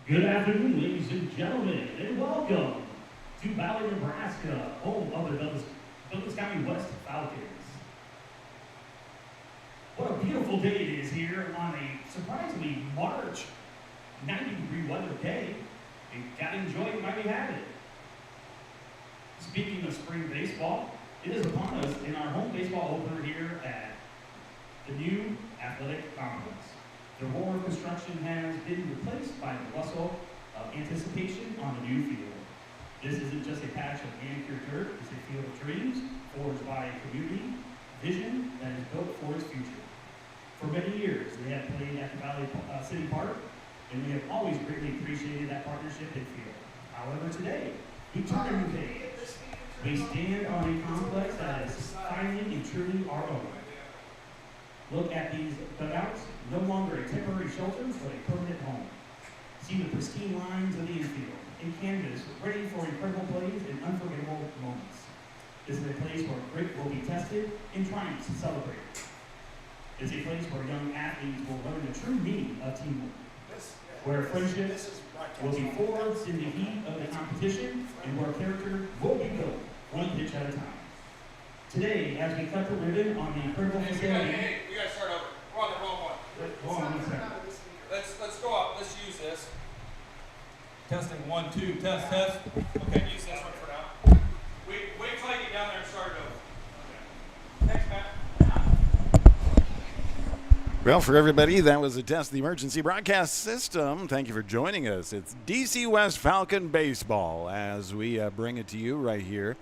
Good afternoon, ladies and gentlemen, and welcome to Valley, Nebraska, home of the Douglas County West Falcons. What a beautiful day it is here on a surprisingly March 90-degree weather day. You gotta enjoy it while you have it. Speaking of spring baseball, it is upon us in our home baseball opener here at the new athletic complex. The roar of construction has been replaced by the rustle of anticipation on the new field. This isn't just a patch of manicured dirt, it's a field of dreams forged by a community vision that is built for its future. For many years, they have played at the Valley City Park, and we have always greatly appreciated that partnership and field. However, today, we turn a new page. We stand on a complex that is finally and truly our own. Look at these dugouts, no longer a temporary shelter, but a permanent home. See the pristine lines of the infield, a canvas ready for incredible plays and unforgettable moments. This is a place where grit will be tested and triumphs celebrated. It's a place where young athletes will learn the true meaning of teamwork, where friendship will be forged in the heat of the competition, and where character will be built one pitch at a time. Today, as we cut the ribbon on the incredible facility. We gotta start over. We're on the wrong one. Hold on one second. Let's go up. Let's use this. Testing 1, 2, test, test. Okay, use this one for now. Wait till I get down there and start it over. Okay. Thanks, Matt. Well, for everybody, that was a test of the emergency broadcast system. Thank you for joining us. It's DC West Falcon Baseball as we bring it to you right here.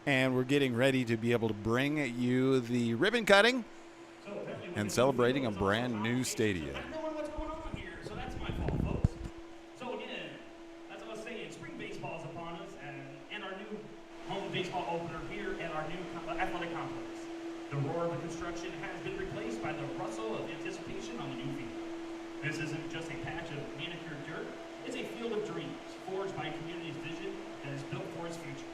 And we're getting ready to be able to bring you the ribbon cutting and celebrating a brand new stadium. I'm knowing what's going on here, so that's my fault, folks. So again, as I was saying, spring baseball is upon us, and our new home baseball opener here at our new athletic complex. The roar of the construction has been replaced by the rustle of anticipation on the new field. This isn't just a patch of manicured dirt, it's a field of dreams forged by a community's vision that is built for its future.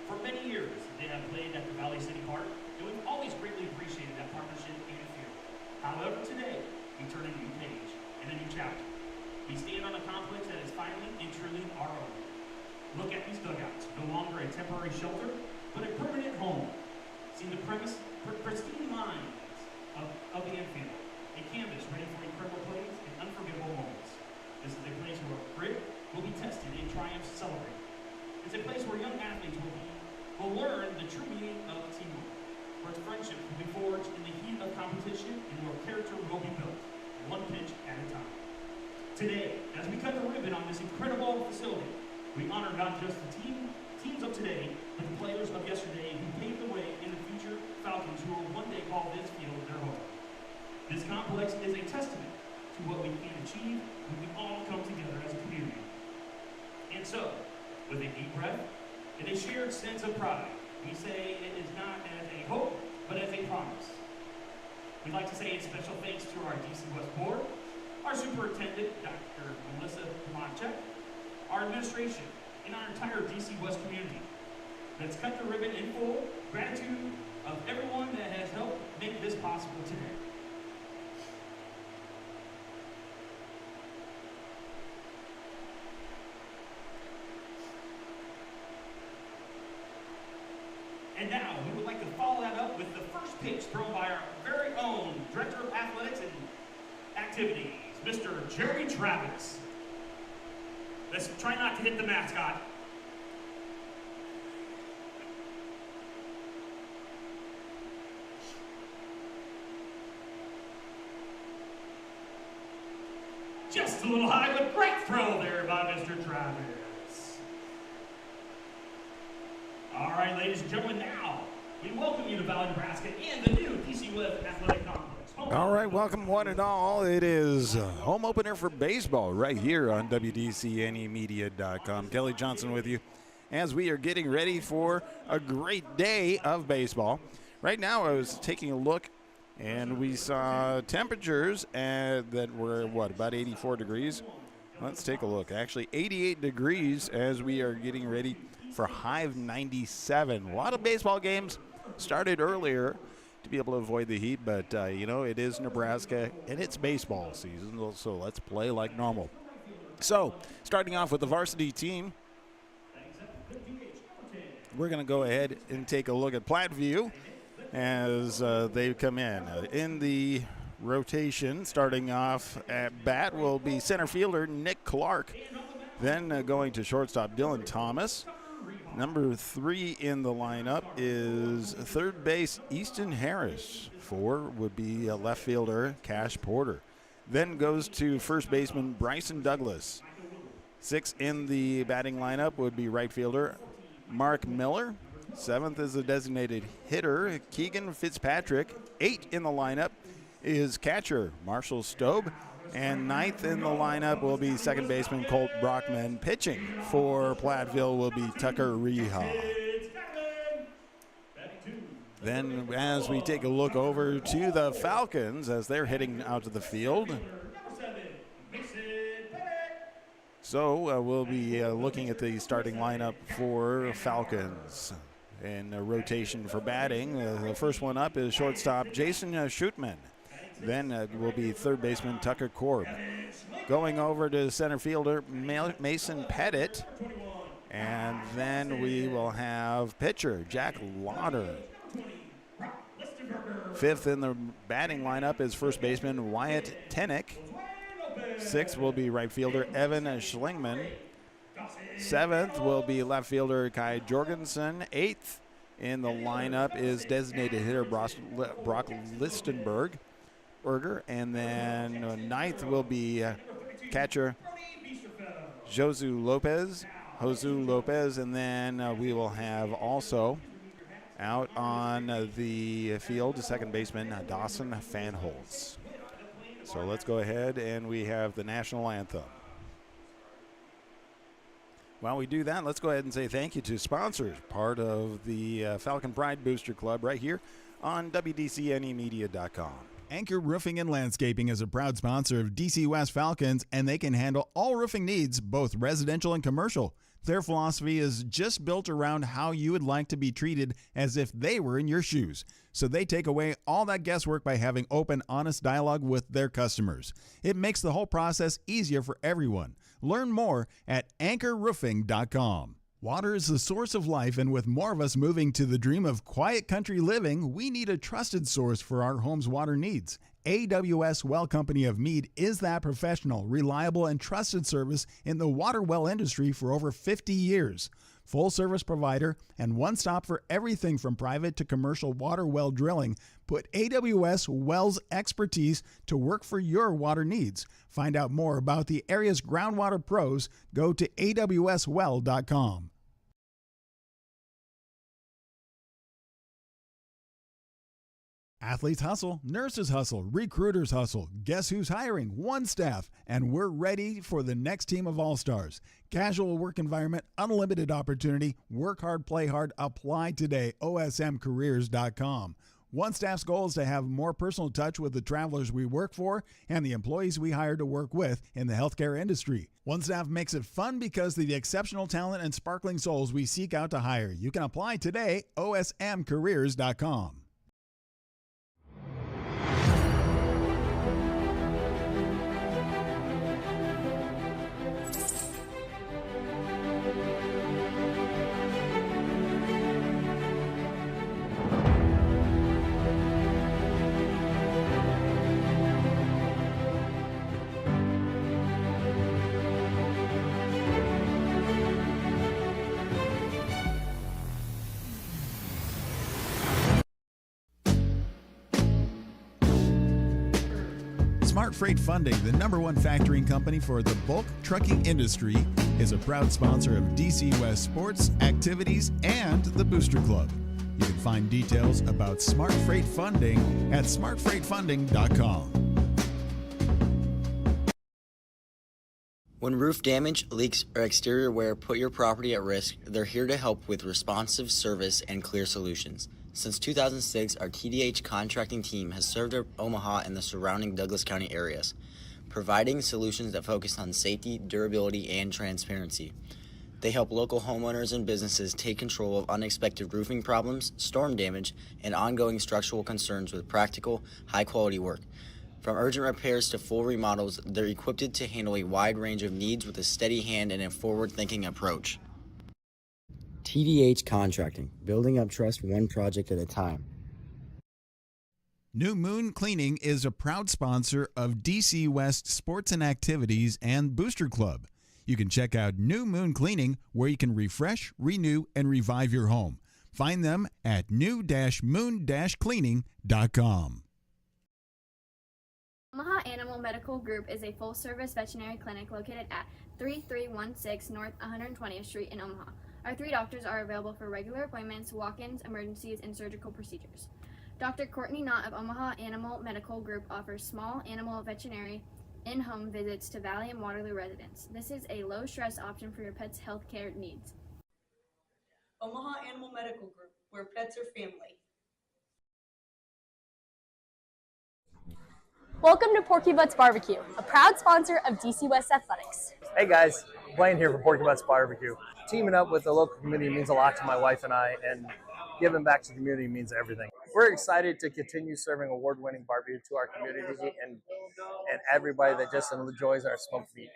For many years, they have played at the Valley City Park, and we've always greatly appreciated that partnership and field. However, today, we turn a new page and a new chapter. We stand on a complex that is finally and truly our own. Look at these dugouts, no longer a temporary shelter, but a permanent home. See the pristine lines of the infield, a canvas ready for incredible plays and unforgettable moments. This is a place where grit will be tested and triumphs celebrated. It's a place where young athletes will learn the true meaning of teamwork, where friendship will be forged in the heat of competition, and where character will be built, one pitch at a time. Today, as we cut the ribbon on this incredible facility, we honor not just the teams of today, but the players of yesterday who paved the way in the future Falcons who will one day call this field their home. This complex is a testament to what we can achieve when we all come together as a community. And so, with a deep breath and a shared sense of pride, we say it is not as a hope, but as a promise. We'd like to say a special thanks to our DC West Board, our Superintendent, Dr. Melissa Monchek, our administration, and our entire DC West community. Let's cut the ribbon in full gratitude of everyone that has helped make this possible today. And now, we would like to follow that up with the first pitch thrown by our very own Director of Athletics and Activities, Mr. Jerry Travis. Let's try not to hit the mascot. Just a little high, but great throw there by Mr. Travis. All right, ladies and gentlemen, now we welcome you to Valley, Nebraska and the new DC West Athletic Complex. All right, welcome one and all. It is home opener for baseball right here on WDCNEmedia.com. Kelly Johnson with you as we are getting ready for a great day of baseball. Right now, I was taking a look, and we saw temperatures that were, about 84 degrees? Let's take a look. Actually, 88 degrees as we are getting ready for high of 97. A lot of baseball games started earlier to be able to avoid the heat, but, it is Nebraska, and it's baseball season, so let's play like normal. So, starting off with the varsity team, we're going to go ahead and take a look at Platteview as they come in. In the rotation, starting off at bat, will be center fielder Nick Clark. Then going to shortstop, Dylan Thomas. Number 3 in the lineup is third base, Easton Harris. 4 would be left fielder, Cash Porter. Then goes to first baseman, Bryson Douglas. 6 in the batting lineup would be right fielder, Mark Miller. 7th is a designated hitter, Keegan Fitzpatrick. 8 in the lineup is catcher, Marshall Stobe. And 9th in the lineup will be second baseman Colt Brockman. Pitching for Platteville will be Tucker Reha. Then as we take a look over to the Falcons as they're heading out to the field. So we'll be looking at the starting lineup for Falcons. In rotation for batting, the first one up is shortstop Jason Schutman. Then will be third baseman Tucker Korb. Going over to center fielder Mason Pettit. And then we will have pitcher Jack Lauder. 5th in the batting lineup is first baseman Wyatt Tennick. 6th will be right fielder Evan Schlingman. 7th will be left fielder Kai Jorgensen. 8th in the lineup is designated hitter Brock Listenberg. And then 9th will be catcher Josu Lopez. And then we will have also out on the field second baseman Dawson Fanholz. So let's go ahead and we have the national anthem. While we do that, let's go ahead and say thank you to sponsors, part of the Falcon Pride Booster Club right here on WDCNEmedia.com. Anchor Roofing and Landscaping is a proud sponsor of DC West Falcons, and they can handle all roofing needs, both residential and commercial. Their philosophy is just built around how you would like to be treated as if they were in your shoes. So they take away all that guesswork by having open, honest dialogue with their customers. It makes the whole process easier for everyone. Learn more at anchorroofing.com. Water is the source of life, and with more of us moving to the dream of quiet country living, we need a trusted source for our home's water needs. AWS Well Company of Meade is that professional, reliable, and trusted service in the water well industry for over 50 years. Full service provider and one stop for everything from private to commercial water well drilling. Put AWS Wells expertise to work for your water needs. Find out more about the area's groundwater pros. Go to awswell.com. Athletes hustle, nurses hustle, recruiters hustle. Guess who's hiring? One Staff, and we're ready for the next team of all-stars. Casual work environment, unlimited opportunity, work hard, play hard, apply today, osmcareers.com. One Staff's goal is to have more personal touch with the travelers we work for and the employees we hire to work with in the healthcare industry. One Staff makes it fun because of the exceptional talent and sparkling souls we seek out to hire. You can apply today, osmcareers.com. Smart Freight Funding, the #1 factoring company for the bulk trucking industry, is a proud sponsor of DC West sports, activities, and the Booster Club. You can find details about Smart Freight Funding at smartfreightfunding.com. When roof damage, leaks, or exterior wear put your property at risk, they're here to help with responsive service and clear solutions. Since 2006, our TDH contracting team has served Omaha and the surrounding Douglas County areas, providing solutions that focus on safety, durability, and transparency. They help local homeowners and businesses take control of unexpected roofing problems, storm damage, and ongoing structural concerns with practical, high-quality work. From urgent repairs to full remodels, they're equipped to handle a wide range of needs with a steady hand and a forward-thinking approach. TDH Contracting, building up trust one project at a time. New Moon Cleaning is a proud sponsor of DC West Sports and Activities and Booster Club. You can check out New Moon Cleaning, where you can refresh, renew, and revive your home. Find them at new-moon-cleaning.com. Omaha Animal Medical Group is a full-service veterinary clinic located at 3316 North 120th Street in Omaha. Our 3 doctors are available for regular appointments, walk-ins, emergencies, and surgical procedures. Dr. Courtney Knott of Omaha Animal Medical Group offers small animal veterinary in-home visits to Valley and Waterloo residents. This is a low-stress option for your pet's health care needs. Omaha Animal Medical Group, where pets are family. Welcome to Porky Butts Barbecue, a proud sponsor of DC West Athletics. Hey guys, Blaine here for Porky Butts Barbecue. Teaming up with the local community means a lot to my wife and I, and giving back to the community means everything. We're excited to continue serving award-winning barbecue to our community and everybody that just enjoys our smoked meat.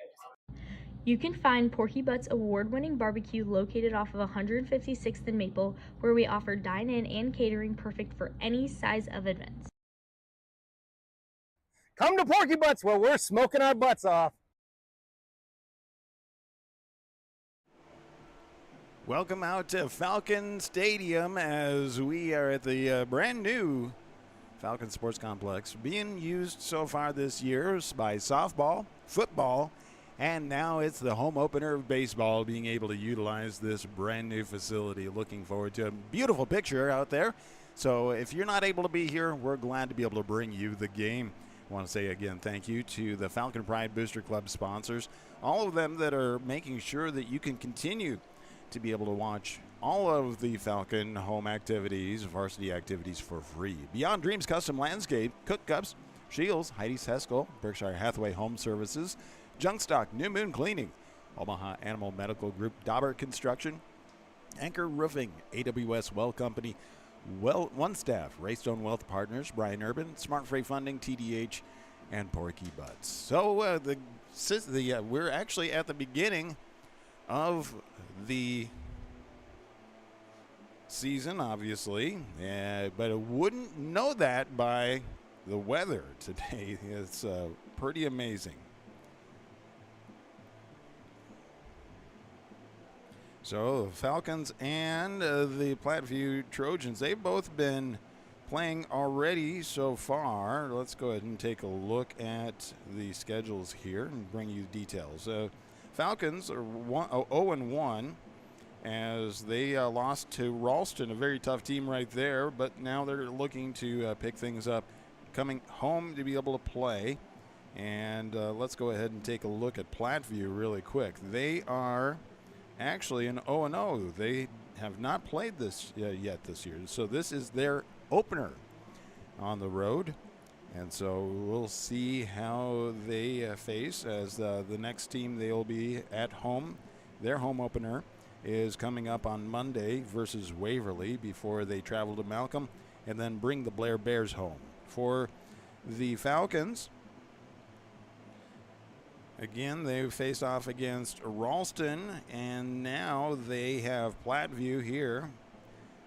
You can find Porky Butts award-winning barbecue located off of 156th and Maple, where we offer dine-in and catering perfect for any size of events. Come to Porky Butts where we're smoking our butts off. Welcome out to Falcon Stadium as we are at the brand new Falcon Sports Complex, being used so far this year by softball, football, and now it's the home opener of baseball, being able to utilize this brand new facility. Looking forward to a beautiful picture out there. So if you're not able to be here, we're glad to be able to bring you the game. I want to say again thank you to the Falcon Pride Booster Club sponsors, all of them that are making sure that you can continue to be able to watch all of the Falcon home activities, varsity activities for free. Beyond Dreams Custom Landscape, Cook Cups, Shields, Heidi's Heskel, Berkshire Hathaway Home Services, Junk Stock, New Moon Cleaning, Omaha Animal Medical Group, Dauber Construction, Anchor Roofing, AWS Well Company, One Staff, Raystone Wealth Partners, Brian Urban, Smart Freight Funding, TDH, and Porky Butts. So we're actually at the beginning of the season, obviously, but I wouldn't know that by the weather today. It's pretty amazing. So the Falcons and the Platteview Trojans, they've both been playing already so far. Let's go ahead and take a look at the schedules here and bring you details. Falcons are 0-1 as they lost to Ralston, a very tough team right there, but now they're looking to pick things up, coming home to be able to play. And let's go ahead and take a look at Platteview really quick. They are actually an 0-0. They have not played this yet this year, so this is their opener on the road. And so we'll see how they face as the next team they'll be at home. Their home opener is coming up on Monday versus Waverly before they travel to Malcolm and then bring the Blair Bears home. For the Falcons, again, they faced off against Ralston, and now they have Platteview here.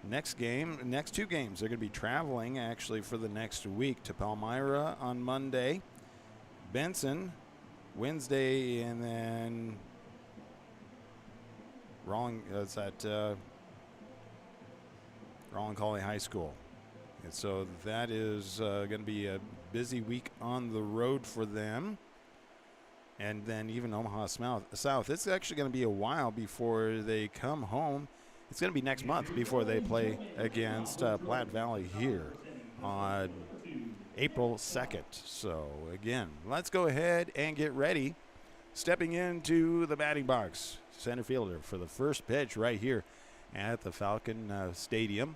Next two games, they're going to be traveling actually for the next week to Palmyra on Monday, Benson Wednesday, and then Roland Colley High School. And so that is going to be a busy week on the road for them. And then even Omaha South, it's actually going to be a while before they come home. It's going to be next month before they play against Platte Valley here on April 2nd. So, again, let's go ahead and get ready. Stepping into the batting box, center fielder for the first pitch right here at the Falcon Stadium.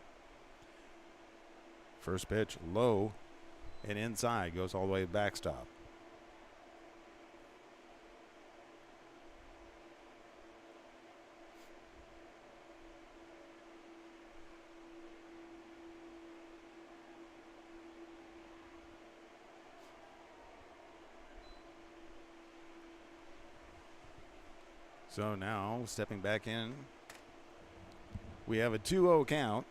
First pitch low and inside, goes all the way to backstop. So now stepping back in, we have a 2-0 count.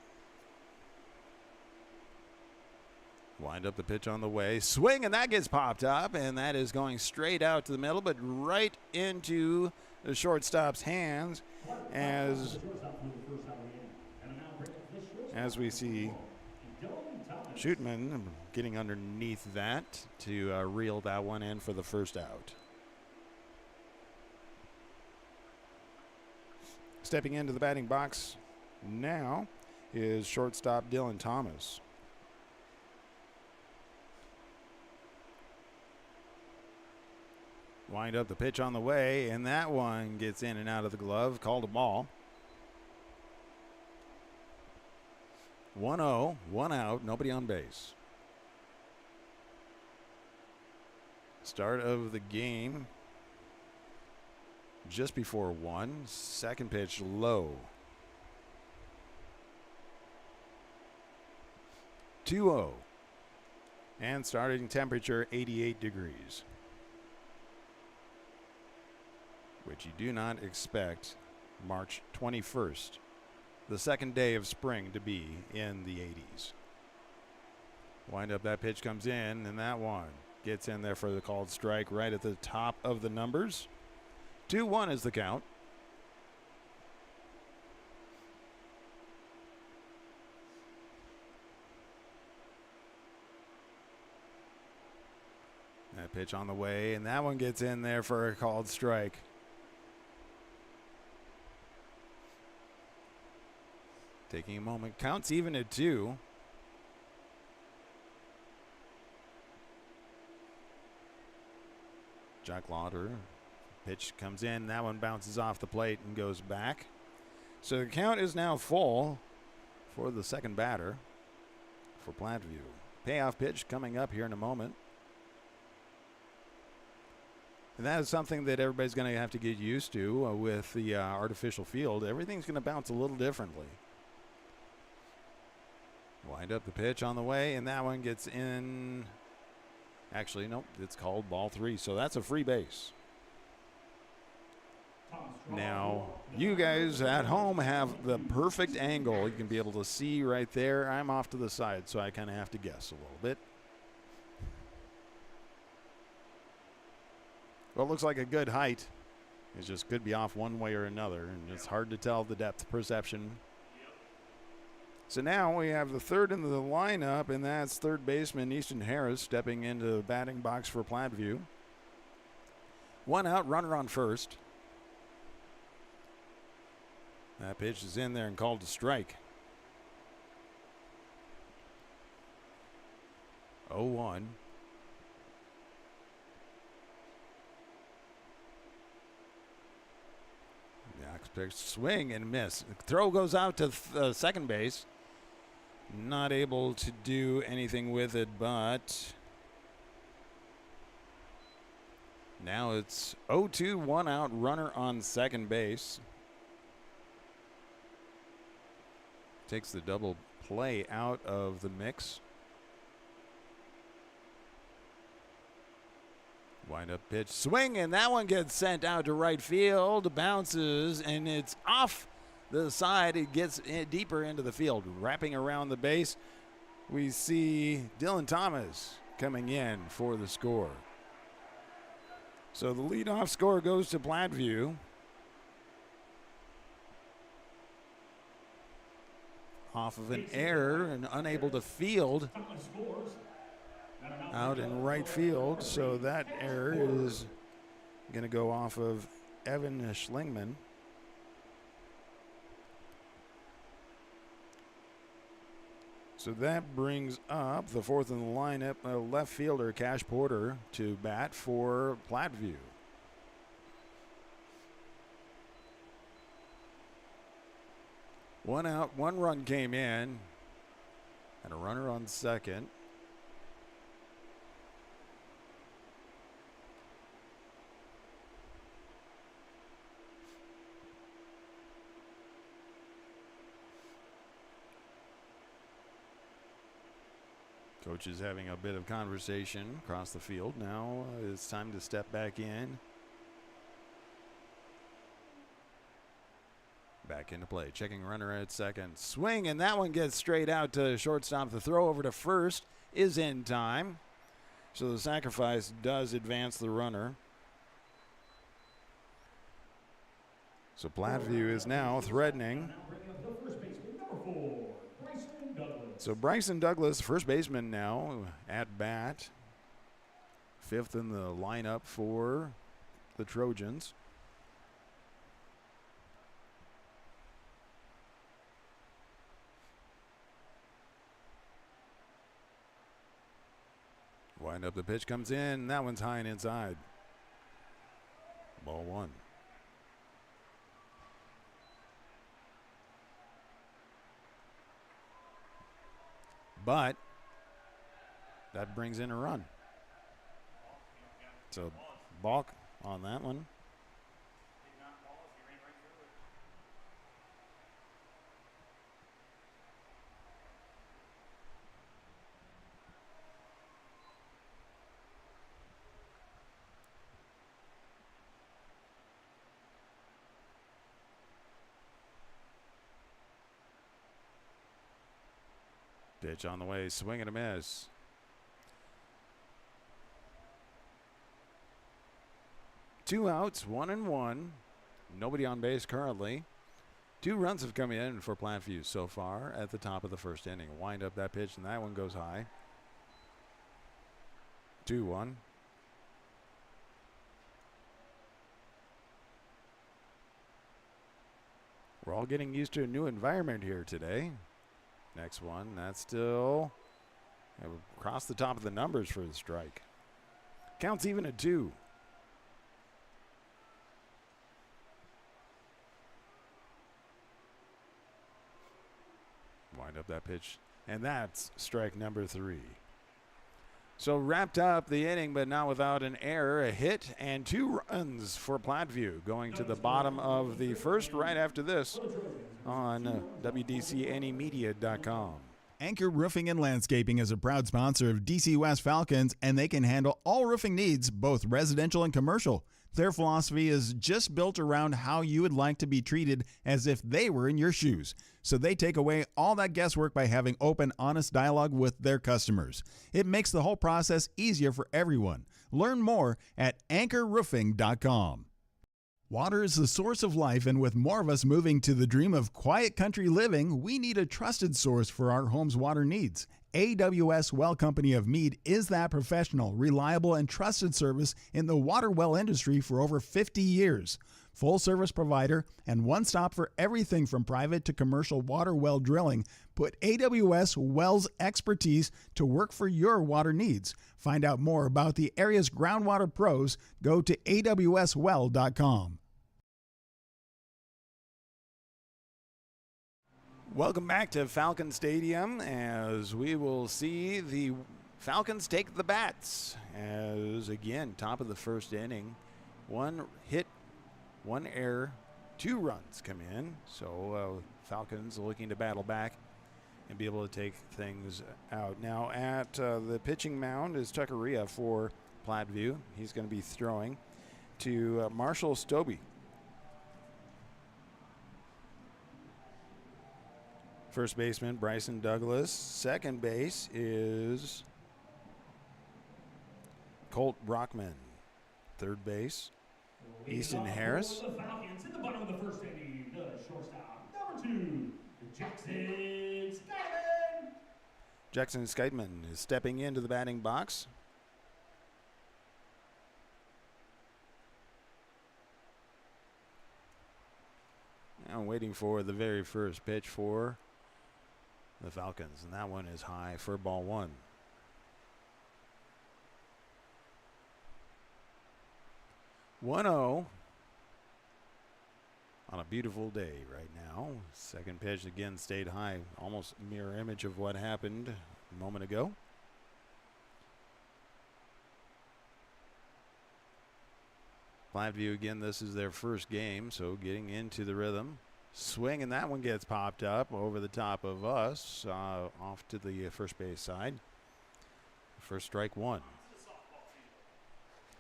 Wind up the pitch on the way. Swing, and that gets popped up, and that is going straight out to the middle, but right into the shortstop's hands as we see Shootman getting underneath that to reel that one in for the first out. Stepping into the batting box now is shortstop Dylan Thomas. Wind up the pitch on the way, and that one gets in and out of the glove, called a ball. 1-0, 1 out, nobody on base. Start of the game just before 1. Second pitch low. 2-0. And starting temperature 88 degrees. Which you do not expect March 21st, the second day of spring, to be in the 80s. Wind up, that pitch comes in, and that one gets in there for the called strike right at the top of the numbers. 2-1 is the count. That pitch on the way, and that one gets in there for a called strike. Taking a moment, counts even at 2. Jack Lauder, pitch comes in, that one bounces off the plate and goes back. So the count is now full for the second batter for Platteview. Payoff pitch coming up here in a moment. And that is something that everybody's going to have to get used to with the artificial field. Everything's going to bounce a little differently. Wind up the pitch on the way, and that one gets in. Actually, nope, it's called ball 3, so that's a free base. Now, you guys at home have the perfect angle. You can be able to see right there. I'm off to the side, so I kind of have to guess a little bit. Well, it looks like a good height. It just could be off one way or another, and it's hard to tell the depth perception. So now we have the third into the lineup, and that's third baseman Easton Harris stepping into the batting box for Platteview. 1 out, runner on first. That pitch is in there and called to strike. 0-1. The pitch, swing and miss. Throw goes out to second base. Not able to do anything with it, but now it's 0-2, 1 out, runner on second base. Takes the double play out of the mix. Wind up pitch, swing, and that one gets sent out to right field, bounces, and it's off the side. It gets deeper into the field, wrapping around the base. We see Dylan Thomas coming in for the score. So the leadoff score goes to Platteview. Off of an error and unable to field out in right field. So that error is going to go off of Evan Schlingman. So that brings up the fourth in the lineup, left fielder Cash Porter to bat for Platteview. One out, 1 run came in, and a runner on second. Coach is having a bit of conversation across the field. Now it's time to step back in. Back into play. Checking runner at second. Swing, and that one gets straight out to shortstop. The throw over to first is in time. So the sacrifice does advance the runner. So Platteview is now threatening. So Bryson Douglas, first baseman now at bat. Fifth in the lineup for the Trojans. Wind up, the pitch comes in. That one's high and inside. Ball one. But that brings in a run. So balk on that one. Pitch on the way, swing and a miss. Two outs, 1-1. Nobody on base currently. 2 runs have come in for Platteview so far at the top of the first inning. Wind up that pitch, and that one goes high. 2-1. We're all getting used to a new environment here today. Next one, that's still across the top of the numbers for the strike. Counts even at 2. Wind up that pitch, and that's strike number 3. So wrapped up the inning, but not without an error, a hit, and 2 runs for Platteview. Going to the bottom of the first right after this on WDCNEmedia.com. Anchor Roofing and Landscaping is a proud sponsor of DC West Falcons, and they can handle all roofing needs, both residential and commercial. Their philosophy is just built around how you would like to be treated as if they were in your shoes. So they take away all that guesswork by having open, honest dialogue with their customers. It makes the whole process easier for everyone. Learn more at anchorroofing.com. Water is the source of life, and with more of us moving to the dream of quiet country living, we need a trusted source for our home's water needs. AWS Well Company of Meade is that professional, reliable, and trusted service in the water well industry for over 50 years. Full service provider and one stop for everything from private to commercial water well drilling. Put AWS Wells expertise to work for your water needs. Find out more about the area's groundwater pros. Go to awswell.com. Welcome back to Falcon Stadium, as we will see the Falcons take the bats. As again, top of the first inning, 1 hit, 1 error, 2 runs come in. So Falcons looking to battle back and be able to take things out. Now at the pitching mound is Tuckeria for Platteview. He's going to be throwing to Marshall Stobie. First baseman, Bryson Douglas. Second base is Colt Brockman. Third base, Easton Harris. The Falcons in the bottom of the first inning, the shortstop, number 2, Jackson Skyman. Jackson Skyman is stepping into the batting box. Now waiting for the very first pitch for the Falcons, and that one is high for ball 1. One 0 on a beautiful day right now. Second pitch again stayed high, almost mirror image of what happened a moment ago. Platteview again, this is their first game, so getting into the rhythm. Swing, and that one gets popped up over the top of us, off to the first base side. First strike 1.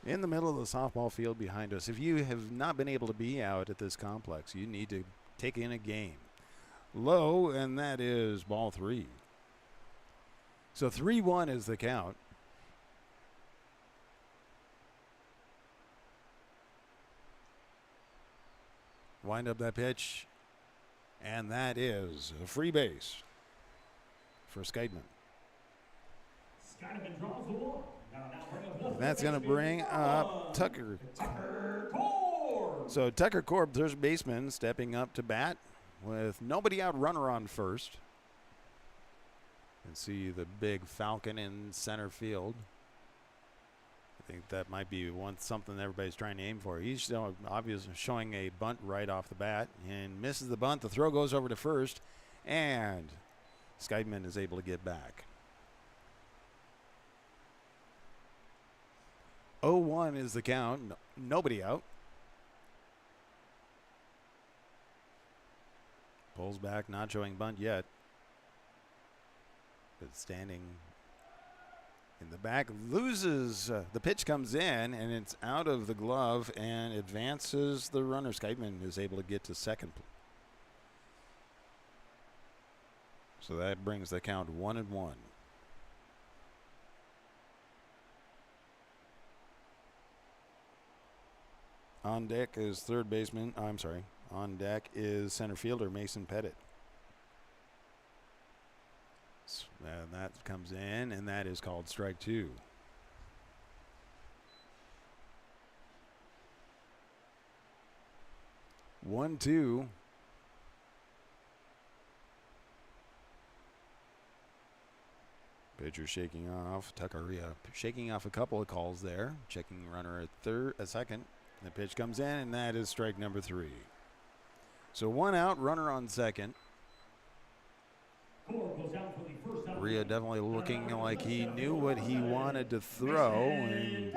In the middle of the softball field behind us. If you have not been able to be out at this complex, you need to taking a game. Low, and that is ball 3. So 3-1 is the count. Wind up that pitch, and that is a free base for Skeidman. Skyman draws the walk. That's going to bring up Tucker. Korb. So Tucker Korb, third baseman, stepping up to bat with nobody out, runner on first. You can see the big Falcon in center field. I think that might be something everybody's trying to aim for. He's obviously showing a bunt right off the bat and misses the bunt. The throw goes over to first, and Skeidman is able to get back. 0-1 is the count. Nobody out. Pulls back, not showing bunt yet. But standing in the back, loses. The pitch comes in, and it's out of the glove and advances the runner. Skeidman is able to get to second. So that brings the count 1-1. On deck is third baseman. On deck is center fielder Mason Pettit. And that comes in, and that is called strike 2. One, two. Pitcher shaking off. Tuckeria shaking off a couple of calls there. Checking runner at second. The pitch comes in, and that is strike number 3. So 1 out, runner on second. Rhea definitely looking like he knew what he wanted to throw, and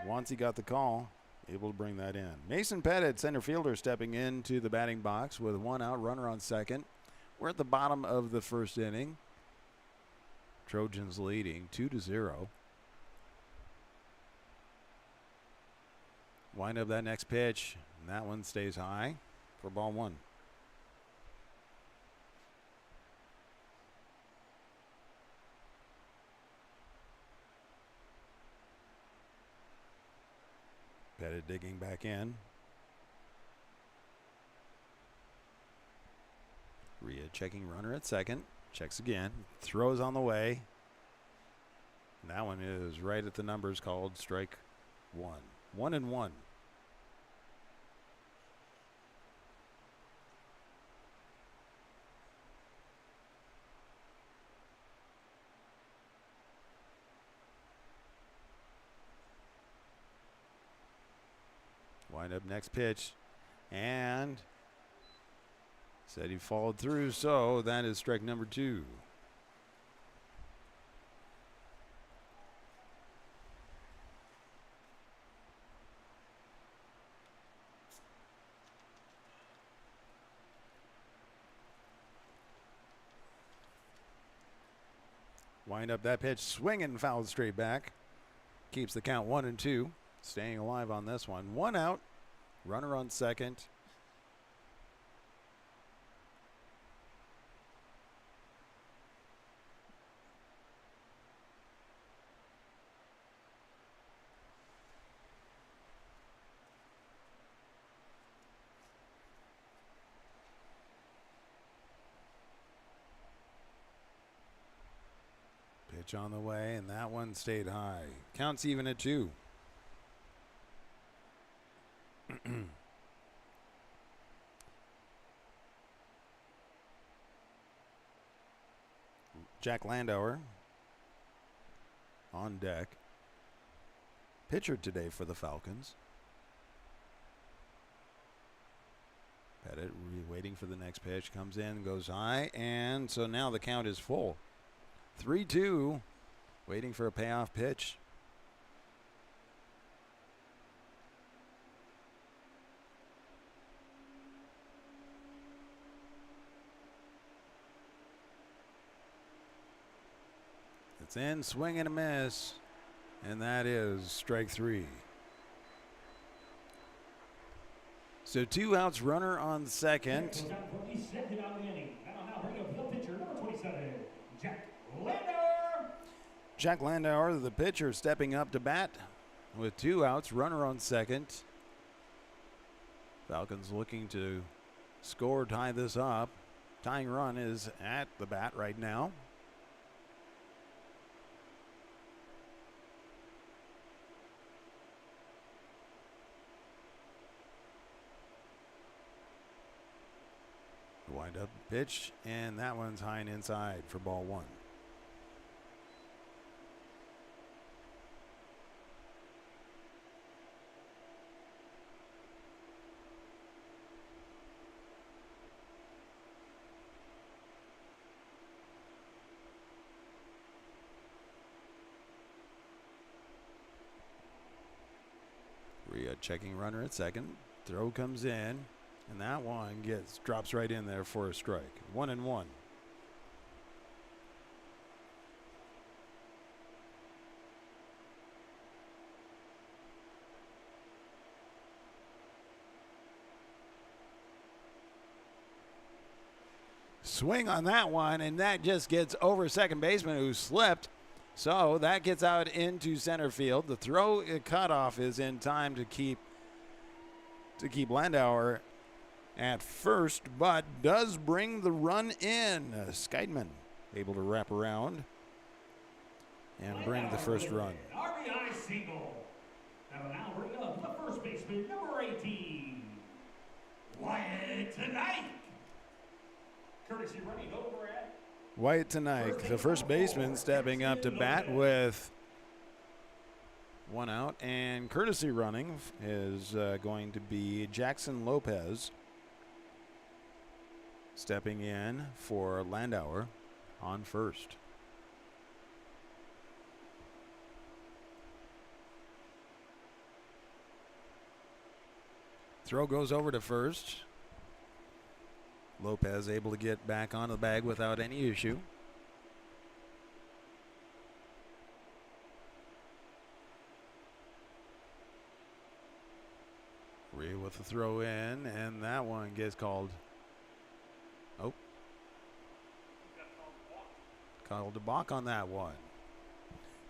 once he got the call, able to bring that in. Mason Pettit, center fielder, stepping into the batting box with 1 out, runner on second. We're at the bottom of the first inning. Trojans leading 2-0. Wind up that next pitch, and that one stays high for ball 1. Pettit digging back in. Rhea checking runner at second. Checks again. Throws on the way. And that one is right at the numbers called strike 1. 1-1. Wind up next pitch, and said he followed through, so that is strike number 2. Wind up that pitch, swinging, fouled straight back. Keeps the count 1-2. Staying alive on this one. 1 out, runner on second. Pitch on the way, and that one stayed high. Counts even at 2. Jack Landauer on deck. Pitcher today for the Falcons. Pettit waiting for the next pitch. Comes in, goes high, and so now the count is full. 3-2, waiting for a payoff pitch. It's in, swing and a miss, and that is strike 3. So 2 outs, runner on second. Goes out for the second out of the inning. That'll now bring up the pitcher, number 27, Jack Landauer. Jack Landauer, the pitcher, stepping up to bat with 2 outs, runner on second. Falcons looking to score, tie this up. Tying run is at the bat right now. Wind up pitch, and that one's high and inside for ball 1. Rhea checking runner at second. Throw comes in. And that one drops right in there for a strike. 1-1. Swing on that one, and that just gets over second baseman who slipped. So that gets out into center field. The throw cutoff is in time to keep Landauer at first, but does bring the run in. Scheidman able to wrap around and bring the first run. RBI single. That'll now bring up the first baseman, number 18, Wyatt Tonight. Courtesy running over at Wyatt Tonight, the first baseman, stepping up to bat with 1 out, and courtesy running is going to be Jackson Lopez, stepping in for Landauer on first. Throw goes over to first. Lopez able to get back on the bag without any issue. Rhea with the throw in, and that one gets called. Oh. Called a balk on that one.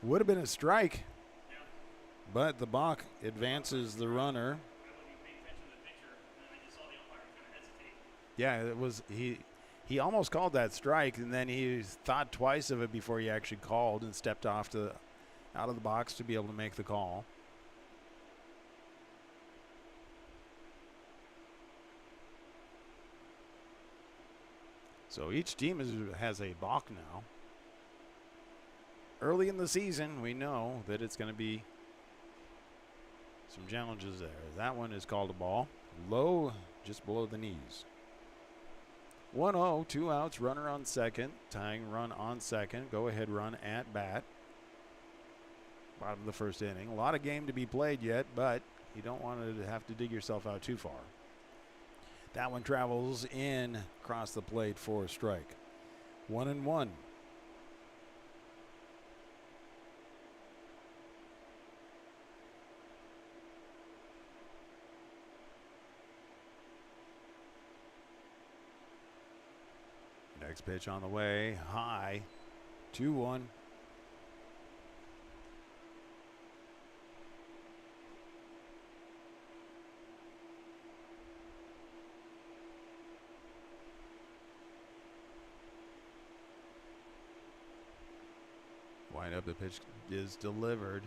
Would have been a strike, but the balk advances the runner. Yeah, it was he almost called that strike, and then he thought twice of it before he actually called and stepped out of the box to be able to make the call. So each team has a balk now. Early in the season, we know that it's going to be some challenges there. That one is called a ball. Low, just below the knees. 1-0, 2 outs, runner on second. Tying run on second. Go ahead run at bat. Bottom of the first inning. A lot of game to be played yet, but you don't want to have to dig yourself out too far. That one travels in across the plate for a strike. 1-1. Next pitch on the way, high, 2-1. Wind up, the pitch is delivered.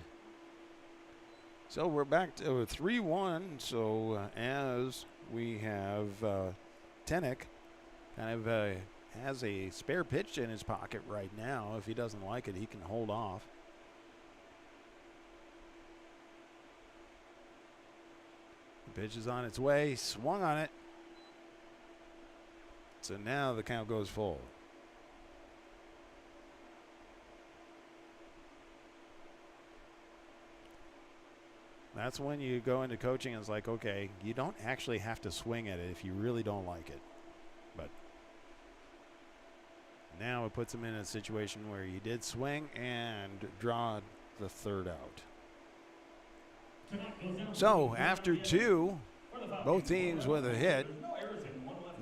So we're back to 3-1. So as we have Tenek kind of has a spare pitch in his pocket right now. If he doesn't like it, he can hold off. The pitch is on its way, swung on it. So now the count goes full. That's when you go into coaching and it's like, okay, you don't actually have to swing at it if you really don't like it. But now it puts him in a situation where he did swing and draw the third out. So after 2, Both teams with a hit.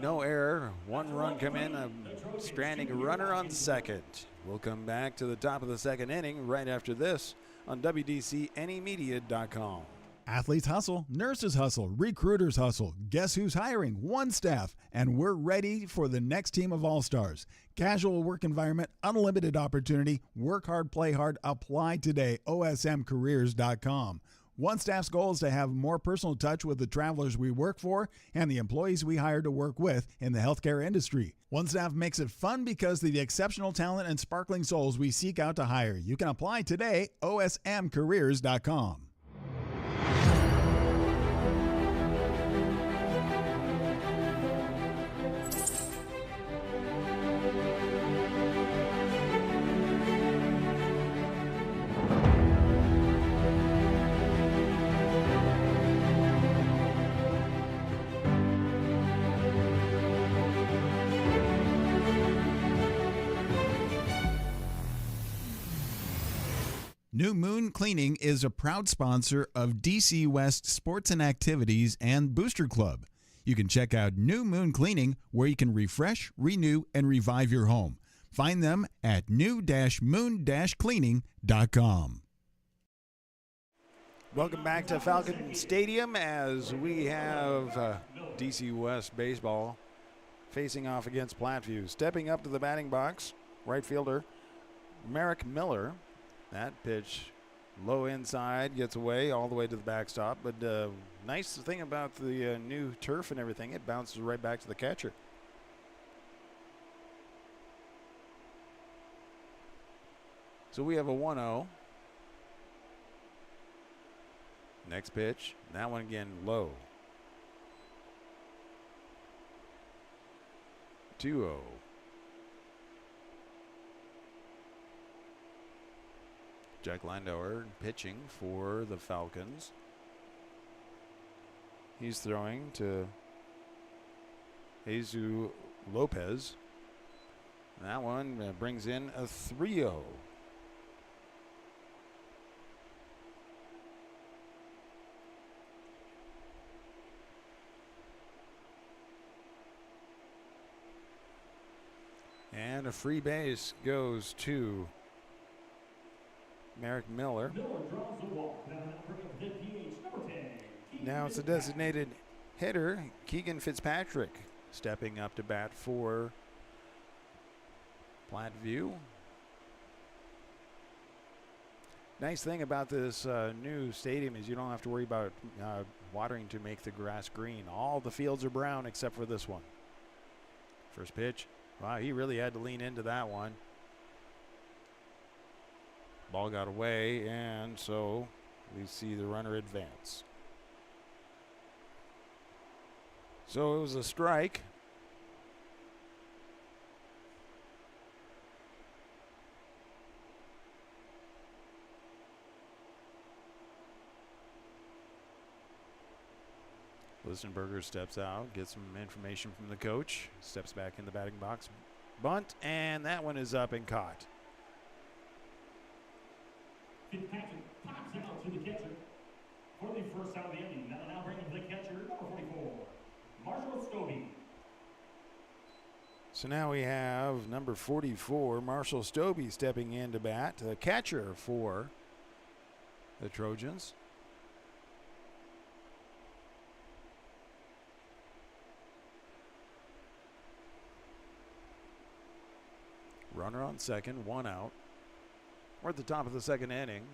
No error. One run come in. A stranding runner on second. We'll come back to the top of the second inning right after this on WDCNEmedia.com. Athletes hustle, nurses hustle, recruiters hustle. Guess who's hiring? One staff, and we're ready for the next team of all-stars. Casual work environment, unlimited opportunity, work hard, play hard, apply today, osmcareers.com. One staff's goal is to have more personal touch with the travelers we work for and the employees we hire to work with in the healthcare industry. One Staff makes it fun because of the exceptional talent and sparkling souls we seek out to hire. You can apply today, osmcareers.com. New Moon Cleaning is a proud sponsor of DC West Sports and Activities and Booster Club. You can check out New Moon Cleaning, where you can refresh, renew, and revive your home. Find them at new-moon-cleaning.com. Welcome back to Falcon Stadium as we have DC West baseball facing off against Platteview. Stepping up to the batting box, right fielder Merrick Miller. That pitch low inside, gets away all the way to the backstop. But nice thing about the new turf and everything, it bounces right back to the catcher. So we have a 1-0. Next pitch, that one again low. 2-0. Jack Landauer pitching for the Falcons. He's throwing to Jesus Lopez. And that one brings in a 3-0. And a free base goes to Merrick Miller. Now it's a designated hitter, Keegan Fitzpatrick, stepping up to bat for Platteview. Nice thing about this new stadium is you don't have to worry about watering to make the grass green. All the fields are brown except for this one. First pitch. Wow, he really had to lean into that one. Ball got away, and so we see the runner advance. So it was a strike. Listenberger steps out, gets some information from the coach, steps back in the batting box. Bunt, and that one is up and caught. Fitzpatrick pops out to the catcher for the first out of the inning. That'll now bring the catcher, number 44, Marshall Stobie. So now we have number 44, Marshall Stobie, stepping in to bat, the catcher for the Trojans. Runner on second, one out. We're at the top of the second inning.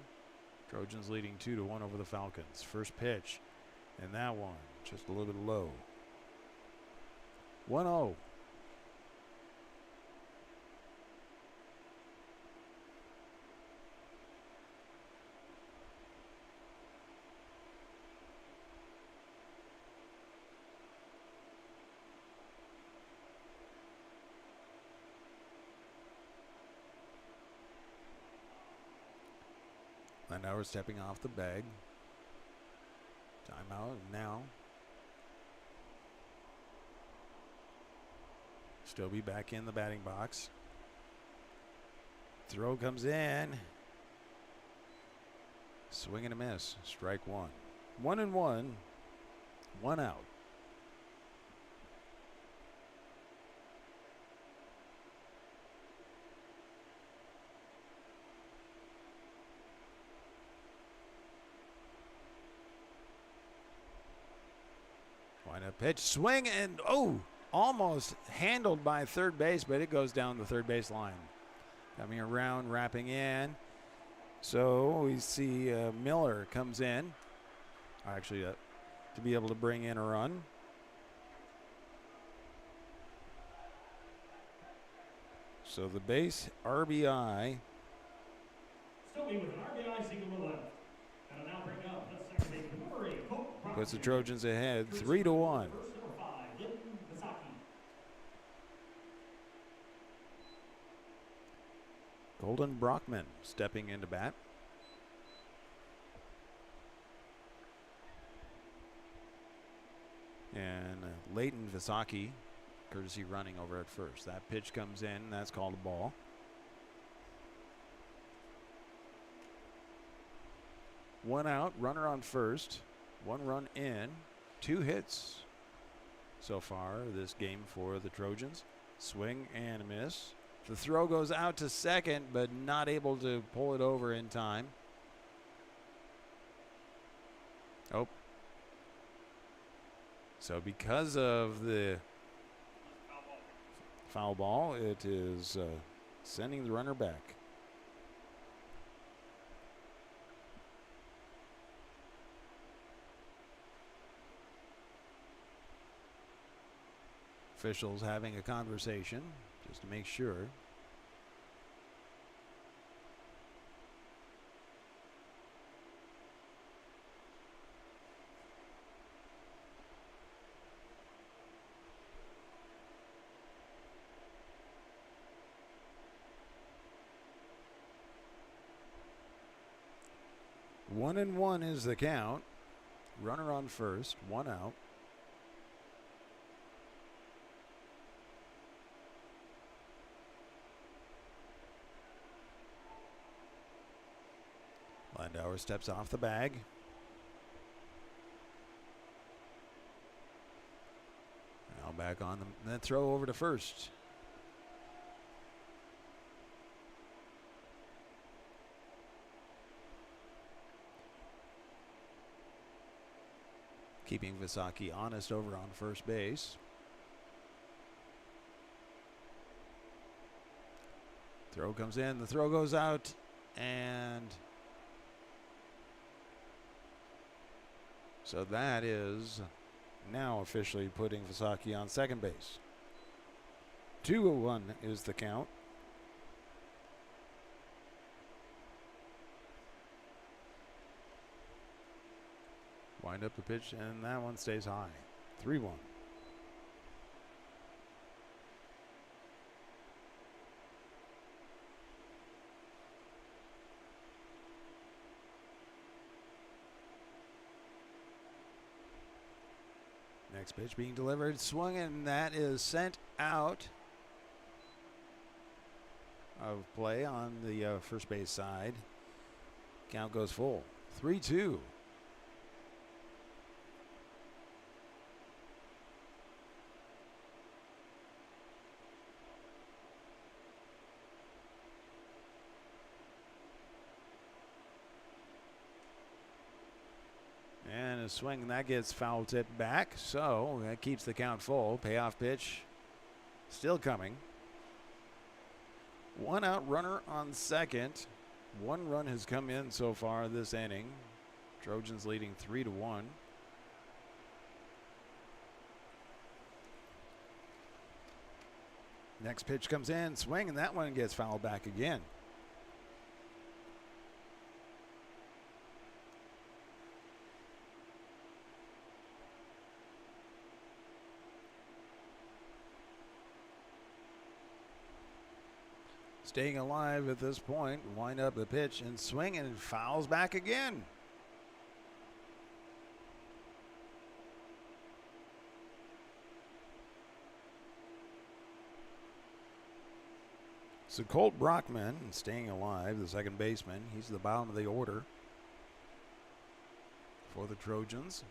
Trojans leading 2-1 over the Falcons. First pitch, and that one just a little bit low. 1-0. Landauer stepping off the bag. Timeout now. Stobie back in the batting box. Throw comes in. Swing and a miss. Strike one. 1-1 1 out. Wind up pitch, swing, and almost handled by third base, but it goes down the third base line. Coming around, wrapping in. So we see Miller comes in. Actually, to be able to bring in a run. So the base RBI. Stokely with an RBI single to left. And will now bring up the second baseman, number 8, Colt Puts the Trojans ahead 3-1. First, number 5, Linton Misaki. Golden Brockman stepping into bat. And Leighton Visaki, courtesy running over at first. That pitch comes in, that's called a ball. One out, runner on first, 1 run in, 2 hits so far this game for the Trojans. Swing and a miss. The throw goes out to second, but not able to pull it over in time. Oh. So because of the foul ball, it is sending the runner back. Officials having a conversation just to make sure. One and one is the count. Runner on first, 1 out. Landauer steps off the bag. Now back on the throw over to first. Keeping Visaki honest over on first base. Throw comes in, the throw goes out, and so that is now officially putting Visaki on second base. 2-1 is the count. Wind up the pitch, and that one stays high. 3-1. Next pitch being delivered, swung, and that is sent out of play on the first base side. Count goes full. 3-2. And a swing, and that gets foul tipped back, so that keeps the count full. Payoff pitch still coming. 1 out, runner on second. 1 run has come in so far this inning. Trojans leading 3-1. Next pitch comes in, swing, and that one gets fouled back again. Staying alive at this point, wind up the pitch and swing, and fouls back again. So Colt Brockman staying alive, the second baseman. He's the bottom of the order for the Trojans.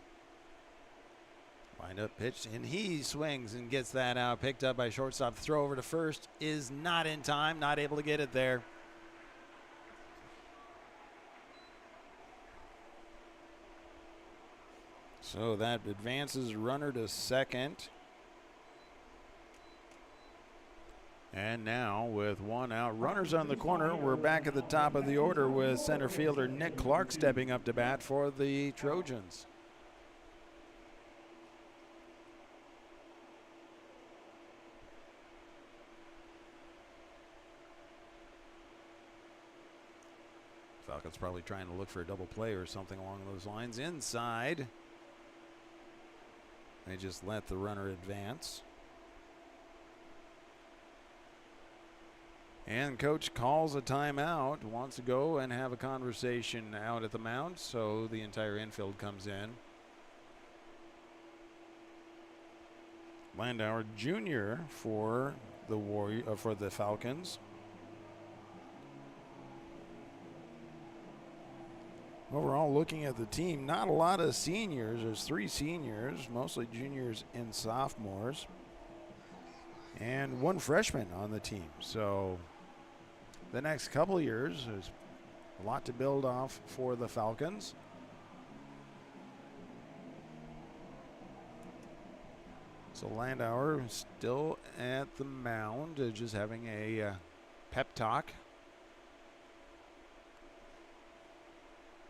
Wind up pitch, and he swings and gets that out. Picked up by shortstop. The throw over to first is not in time. Not able to get it there. So that advances runner to second. And now with one out, runners on the corner, we're back at the top of the order with center fielder Nick Clark stepping up to bat for the Trojans. Falcons probably trying to look for a double play or something along those lines. Inside, they just let the runner advance. And coach calls a timeout, wants to go and have a conversation out at the mound, so the entire infield comes in. Landauer Jr. for the Falcons. Overall, looking at the team, not a lot of seniors. There's 3 seniors, mostly juniors and sophomores, and 1 freshman on the team. So the next couple of years, there's a lot to build off for the Falcons. So Landauer still at the mound, just having a pep talk.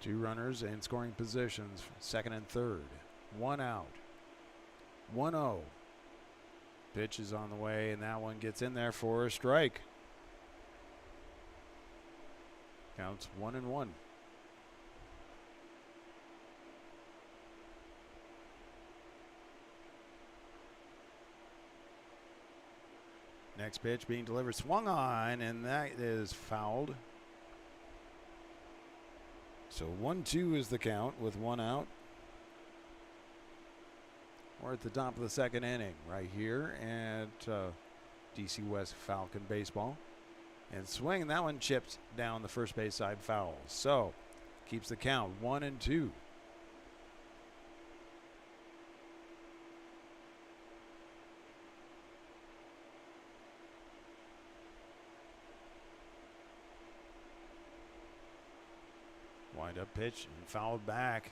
2 runners in scoring positions, second and third. 1 out. 1-0. Pitch is on the way, and that one gets in there for a strike. Counts 1-1. Next pitch being delivered, swung on, and that is fouled. So 1-2 is the count with 1 out. We're at the top of the second inning right here at DC West Falcon baseball. And swing, that one chipped down the first base side foul. So keeps the count 1-2. Wind up pitch and fouled back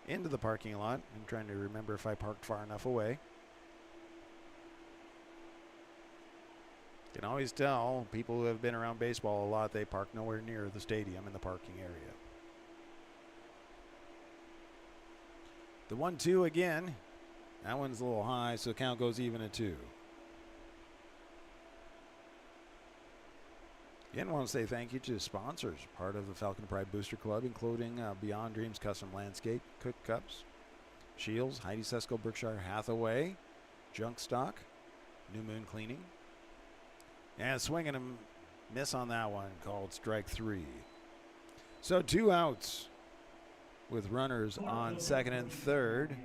into the parking lot. I'm trying to remember if I parked far enough away. Can always tell people who have been around baseball a lot, they park nowhere near the stadium in the parking area. The 1-2 again. That one's a little high, so the count goes even at 2. Again, I want to say thank you to sponsors, part of the Falcon Pride Booster Club, including Beyond Dreams Custom Landscape, Cook Cups, Shields, Heidi Sesko, Berkshire Hathaway, Junk Stock, New Moon Cleaning. And swinging a miss on that one, called strike 3. So 2 outs with runners on second and third.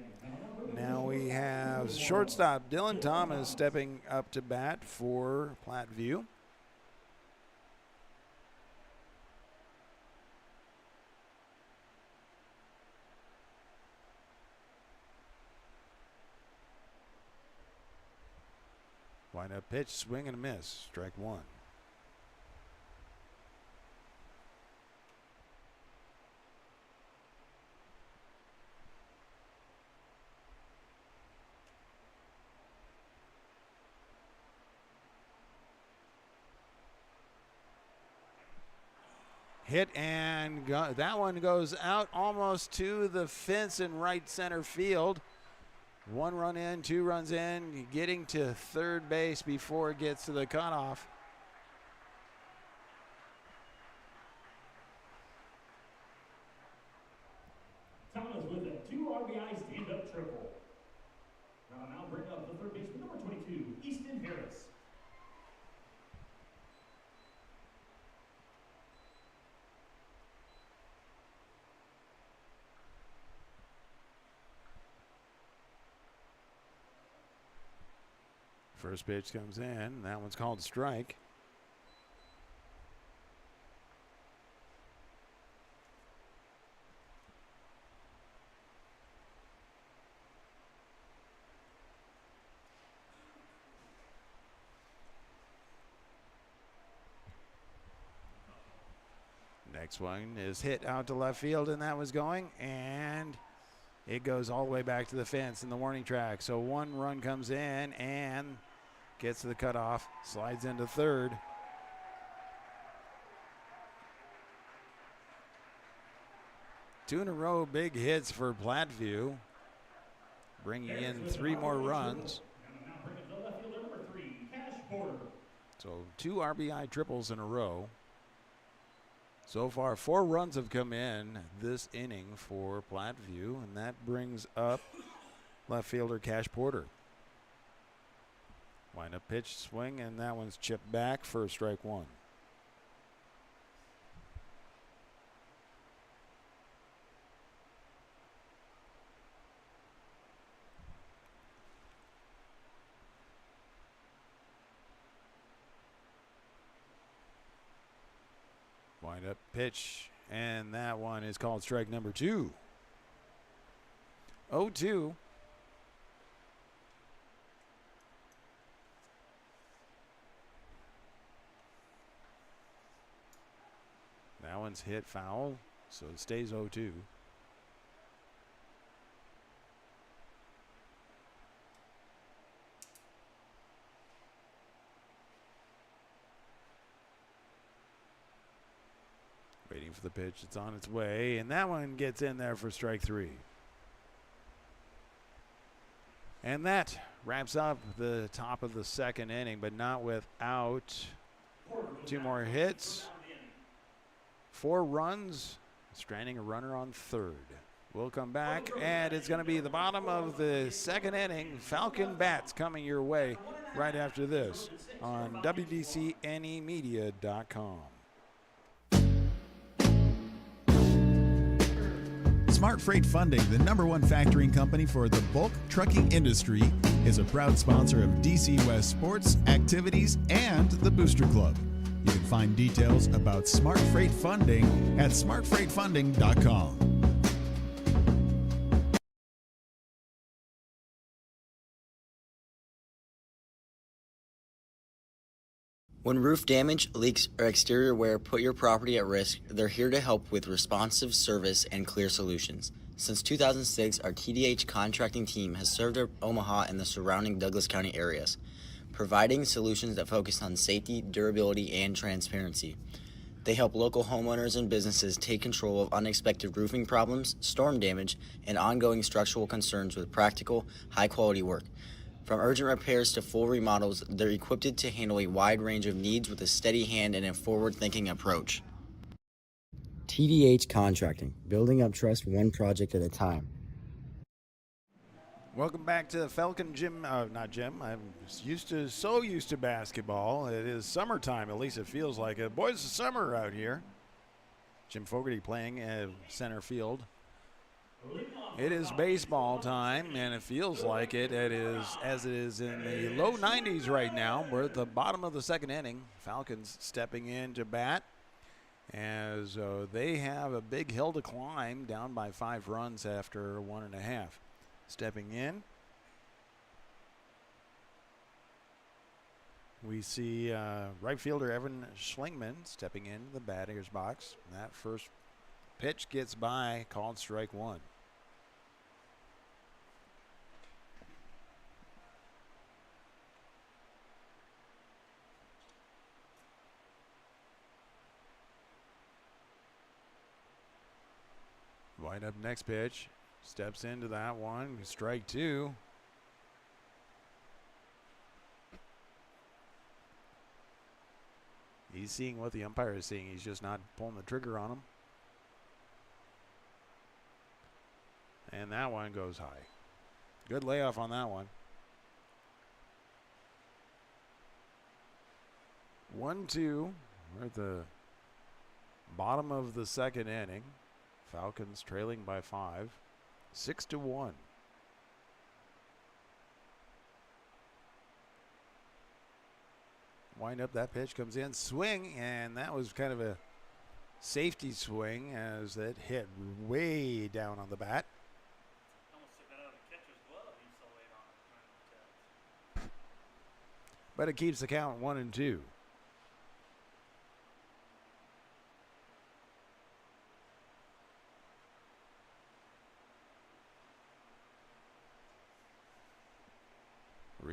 Now we have shortstop Dylan Thomas stepping up to bat for Platteview. Wind up pitch, swing and a miss, strike 1. Hit and go. That one goes out almost to the fence in right center field. 1 run in, 2 runs in, getting to third base before it gets to the cutoff. Thomas with a 2 RBI stand-up triple. Now bring up the third baseman, number 22, Easton Harris. First pitch comes in. That one's called strike. Next one is hit out to left field, and that was going, and it goes all the way back to the fence in the warning track. So one run comes in and gets to the cutoff, slides into third. Two in a row big hits for Platteview, bringing in 3 more runs. So 2 RBI triples in a row. So far, 4 runs have come in this inning for Platteview, and that brings up left fielder Cash Porter. Wind up pitch, swing, and that one's chipped back for strike 1. Wind up pitch, and that one is called strike number 2. 0-2. That one's hit foul, so it stays 0-2. Waiting for the pitch. It's on its way, and that one gets in there for strike 3. And that wraps up the top of the second inning, but not without 2 more hits, 4 runs, stranding a runner on third. We'll come back, and it's going to be the bottom of the second inning. Falcon Bats coming your way right after this on WDCNEmedia.com. Smart Freight Funding, the #1 factoring company for the bulk trucking industry, is a proud sponsor of DC West sports, activities, and the Booster Club. You can find details about Smart Freight Funding at smartfreightfunding.com. When roof damage, leaks, or exterior wear put your property at risk, they're here to help with responsive service and clear solutions. Since 2006, our TDH contracting team has served Omaha and the surrounding Douglas County areas, providing solutions that focus on safety, durability, and transparency. They help local homeowners and businesses take control of unexpected roofing problems, storm damage, and ongoing structural concerns with practical, high-quality work. From urgent repairs to full remodels, they're equipped to handle a wide range of needs with a steady hand and a forward-thinking approach. TDH Contracting, building up trust one project at a time. Welcome back to the Falcon Gym. Not gym. I'm used to basketball. It is summertime, at least it feels like it. Boys, it's summer out here. Jim Fogarty playing center field. It is baseball time, and it feels like it. It is, as it is in the low 90s right now. We're at the bottom of the second inning. Falcons stepping in to bat, as they have a big hill to climb, down by 5 runs after 1.5. Stepping in, we see right fielder Evan Schlingman stepping into the batter's box. That first pitch gets by, called strike 1. Wind up next pitch. Steps into that one. Strike 2. He's seeing what the umpire is seeing. He's just not pulling the trigger on him. And that one goes high. Good layoff on that one. 1-2. We're at the bottom of the second inning. Falcons trailing by 5. 6-1. Wind up, that pitch comes in, swing, and that was kind of a safety swing as it hit way down on the bat. But it keeps the count 1-2.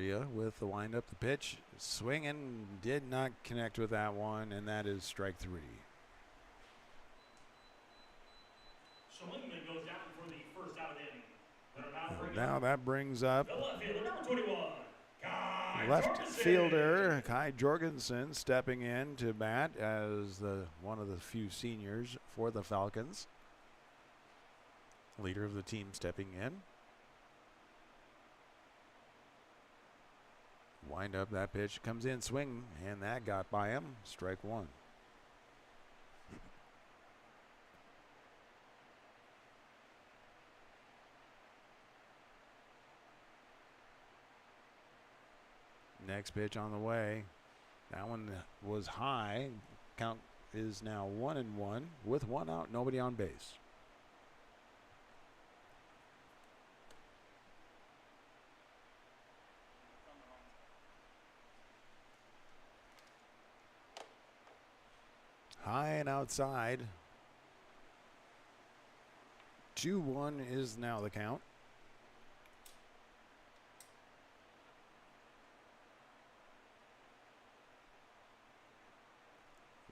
Rhea with the windup. The pitch, swinging, did not connect with that one, and that is strike 3. Schlingman goes down for the first out of the inning. Now that brings up the left fielder, number 21. left fielder Kai Jorgensen stepping in to bat as one of the few seniors for the Falcons. Leader of the team stepping in. Wind up, that pitch comes in, swing, and that got by him. Strike 1. Next pitch on the way. That one was high. Count is now 1-1 with 1 out, nobody on base. High and outside. 2-1 is now the count.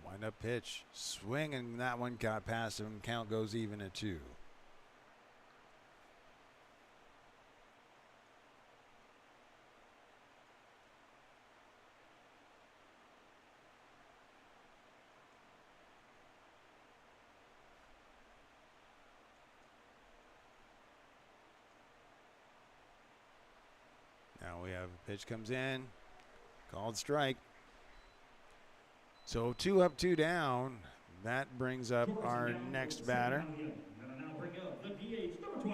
Wind up pitch, swing, and that one got past him. Count goes even at 2. Now we have a pitch comes in, called strike. So 2 up, 2 down. That brings up our next batter.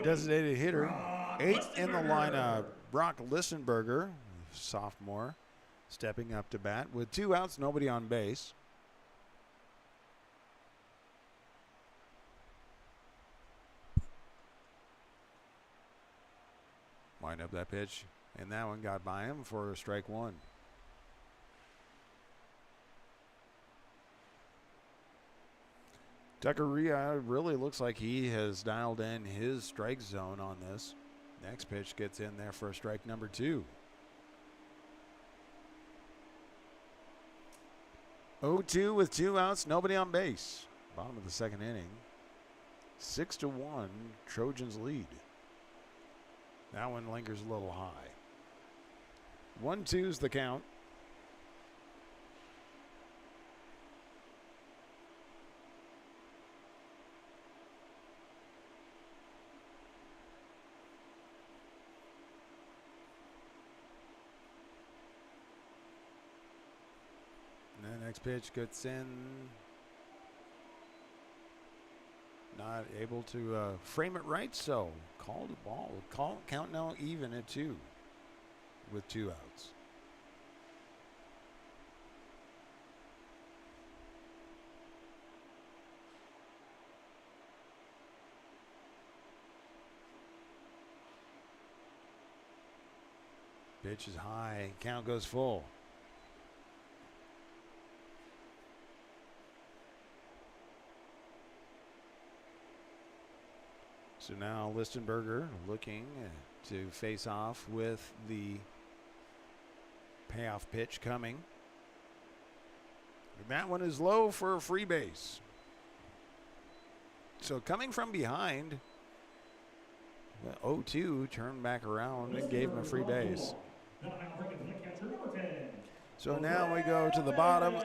Designated hitter, 8 in the lineup, Brock Listenberger, sophomore, stepping up to bat with 2 outs, nobody on base. Wind up that pitch, and that one got by him for strike 1. Tucker Rhea really looks like he has dialed in his strike zone on this. Next pitch gets in there for strike number 2. 0-2 with 2 outs, nobody on base. Bottom of the second inning. 6-1, Trojans lead. That one lingers a little high. 1-2 is the count. Next pitch gets in. Not able to frame it right, so called a ball. Count now even at 2 with 2 outs. Pitch is high. Count goes full. So now Listenberger looking to face off with the payoff pitch coming. And that one is low for a free base. So coming from behind, 0-2 turned back around and gave him a free base. So now we go to the bottom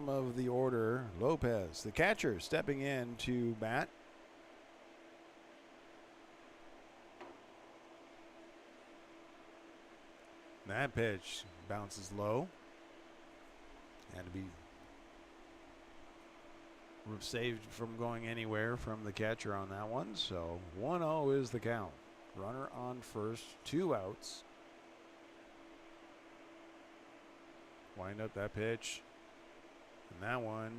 of the order, Lopez, the catcher, stepping in to bat. That pitch bounces low. Had to be saved from going anywhere from the catcher on that one. So 1-0 is the count. Runner on first, 2 outs. Wind up that pitch. And that one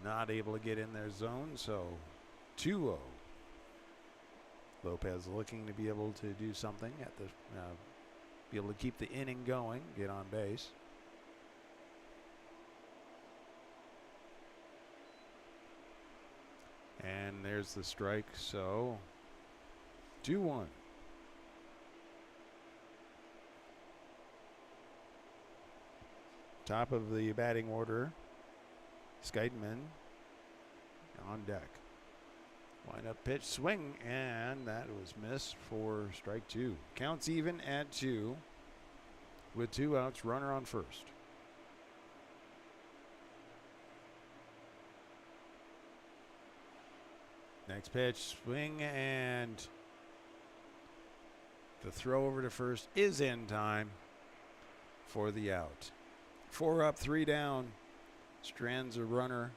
not able to get in their zone, so 2-0. Lopez looking to be able to do something at the, be able to keep the inning going, get on base. And there's the strike, so 2-1. top of the batting order, Skeidman on deck. Wind up pitch, swing, and that was missed for strike two. Counts even at 2 with 2 outs, runner on first. Next pitch, swing, and the throw over to first is in time for the out. 4 up, 3 down. Strands a runner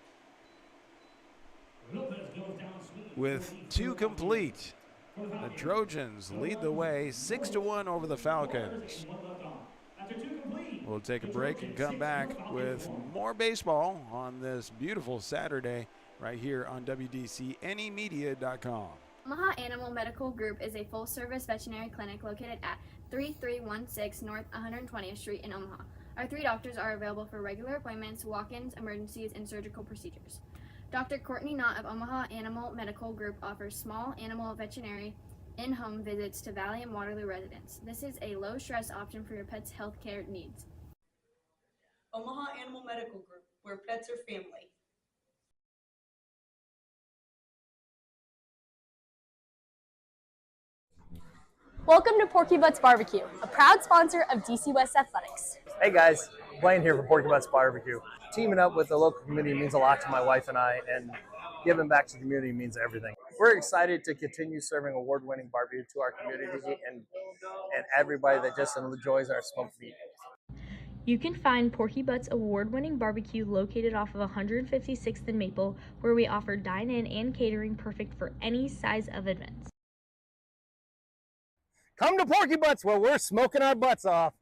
with 2 complete. The Trojans lead the way 6-1 over the Falcons. We'll take a break and come back with more baseball on this beautiful Saturday right here on WDCNEmedia.com. Omaha Animal Medical Group is a full-service veterinary clinic located at 3316 North 120th Street in Omaha. Our 3 doctors are available for regular appointments, walk-ins, emergencies, and surgical procedures. Dr. Courtney Knott of Omaha Animal Medical Group offers small animal veterinary in-home visits to Valley and Waterloo residents. This is a low-stress option for your pet's health care needs. Omaha Animal Medical Group, where pets are family. Welcome to Porky Butts Barbecue, a proud sponsor of DC West Athletics. Hey guys, Blaine here for Porky Butts Barbecue. Teaming up with the local community means a lot to my wife and I, and giving back to the community means everything. We're excited to continue serving award-winning barbecue to our community and everybody that just enjoys our smoked meat. You can find Porky Butts award-winning barbecue located off of 156th and Maple, where we offer dine-in and catering perfect for any size of events. Come to Porky Butts where we're smoking our butts off.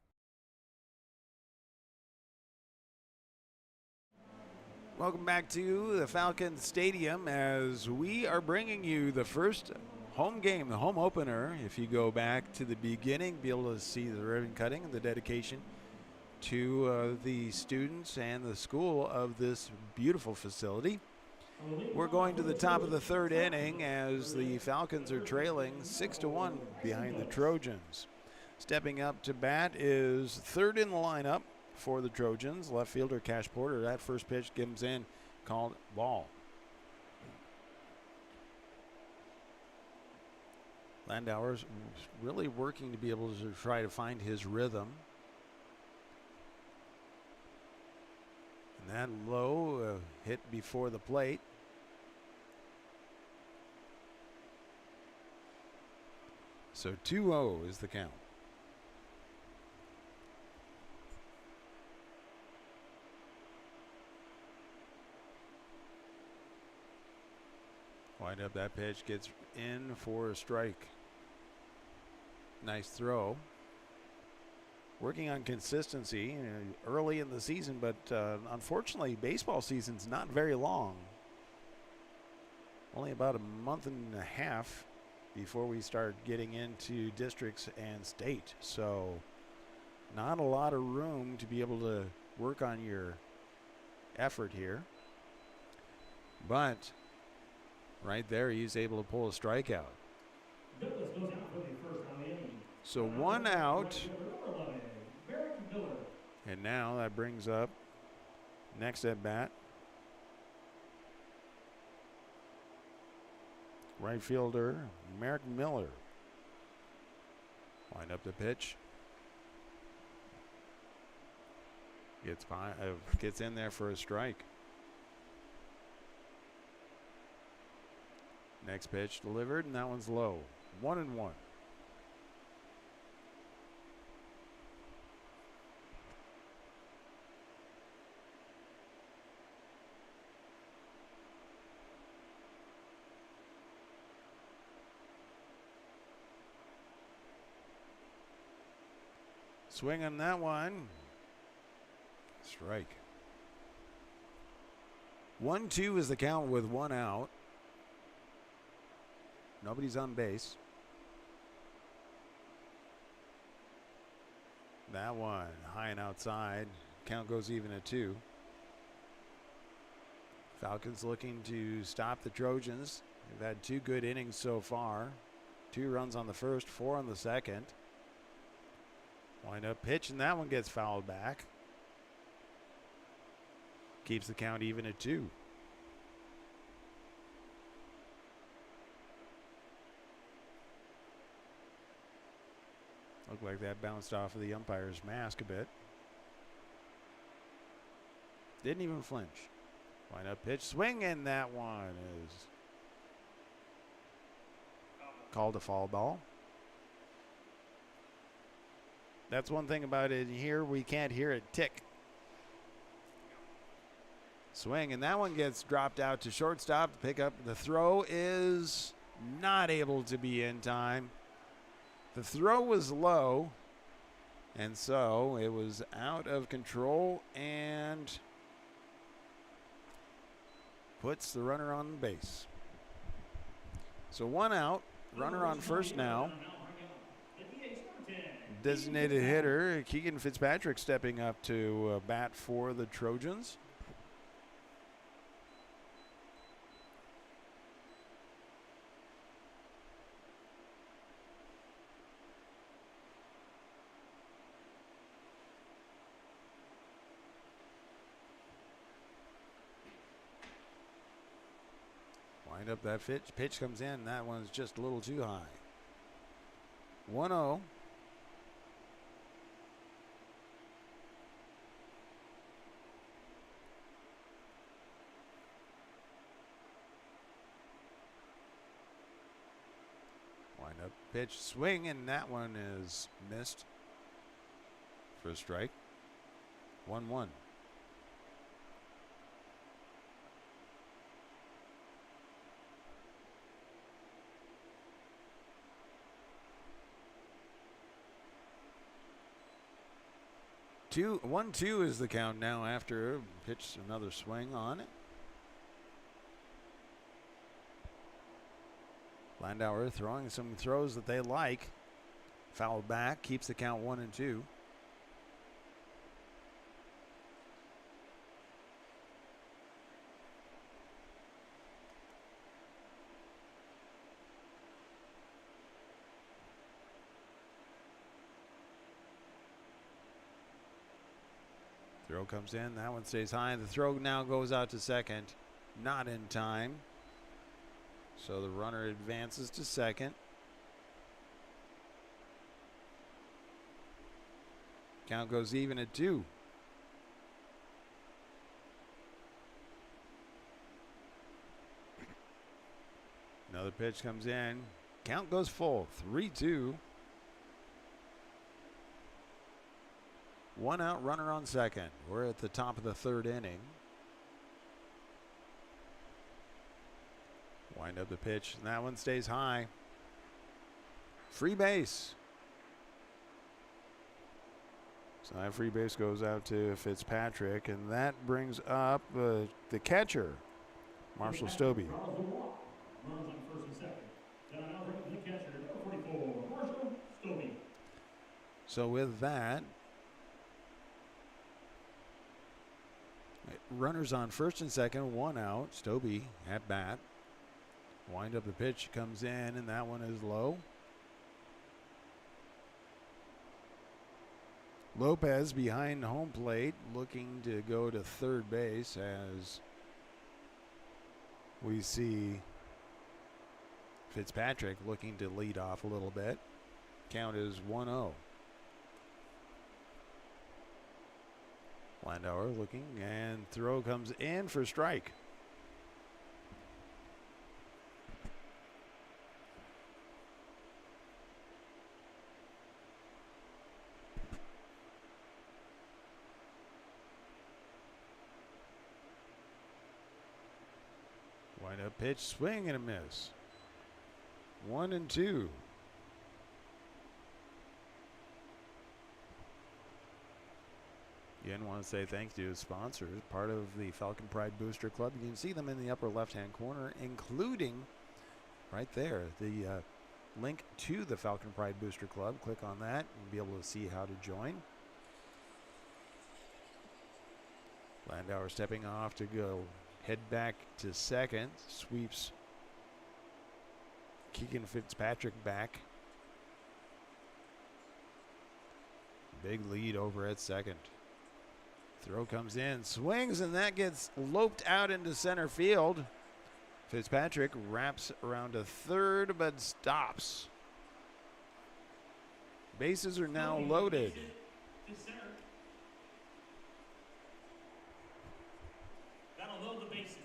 Welcome back to the Falcons Stadium as we are bringing you the first home game, the home opener. If you go back to the beginning, be able to see the ribbon cutting and the dedication to the students and the school of this beautiful facility. We're going to the top of the 3rd inning as the Falcons are trailing 6-1 behind the Trojans. Stepping up to bat is 3rd in the lineup for the Trojans, left fielder Cash Porter. That first pitch comes in, called ball. Landauer's really working to be able to try to find his rhythm. And that low hit before the plate. So 2-0 is the count. Wind up, that pitch gets in for a strike. Nice throw. Working on consistency early in the season, but unfortunately, baseball season's not very long. Only about a month and a half before we start getting into districts and state. So not a lot of room to be able to work on your effort here. But right there, he's able to pull a strikeout. So 1 out. And now that brings up next at bat, right fielder Merrick Miller. Wind up the pitch. Gets in there for a strike. Next pitch delivered, and that one's low. 1-1. Swing on that one. Strike. 1-2 is the count with 1 out. Nobody's on base. That one high and outside. Count goes even at 2. Falcons looking to stop the Trojans. They've had 2 good innings so far. 2 runs on the first, 4 on the second. Wind up pitch, and that one gets fouled back. Keeps the count even at 2. Looked like that bounced off of the umpire's mask a bit. Didn't even flinch. Wind up pitch, swing, and that one is called a foul ball. That's one thing about it here, we can't hear it tick. Swing, and that one gets dropped out to shortstop to pick up. The throw is not able to be in time. The throw was low, and so it was out of control and puts the runner on base. So 1 out, runner on first now. Designated hitter Keegan Fitzpatrick stepping up to bat for the Trojans. Wind up that pitch comes in. That one's just a little too high. 1-0. Wind up pitch, swing, and that one is missed for a strike. 1-1. Two, 1-2 is the count now after pitch, another swing on it. Landauer throwing some throws that they like. Foul back, keeps the count 1-2. Throw comes in, that one stays high. The throw now goes out to second, not in time. So the runner advances to second. Count goes even at 2. Another pitch comes in. Count goes full, 3-2. 1 out, runner on second. We're at the top of the 3rd inning. Wind up the pitch, and that one stays high. Free base. So that free base goes out to Fitzpatrick, and that brings up the catcher, Marshall Stobie. Runners on first and second. Then I now bring the catcher, number 44, Marshall Stobie. So with that, runners on first and second, 1 out. Stobie at bat. Wind up the pitch, comes in, and that one is low. Lopez behind home plate, looking to go to third base as we see Fitzpatrick looking to lead off a little bit. Count is 1-0. Landauer looking, and throw comes in for strike. Wind up pitch, swing and a miss. 1-2. Again, want to say thanks to his sponsors, part of the Falcon Pride Booster Club. You can see them in the upper left-hand corner, including right there, the link to the Falcon Pride Booster Club. Click on that and be able to see how to join. Landauer stepping off to go head back to second, sweeps Keegan Fitzpatrick back. Big lead over at second. Throw comes in, swings, and that gets loped out into center field. Fitzpatrick wraps around to third, but stops. Bases are now loaded. That'll load the bases.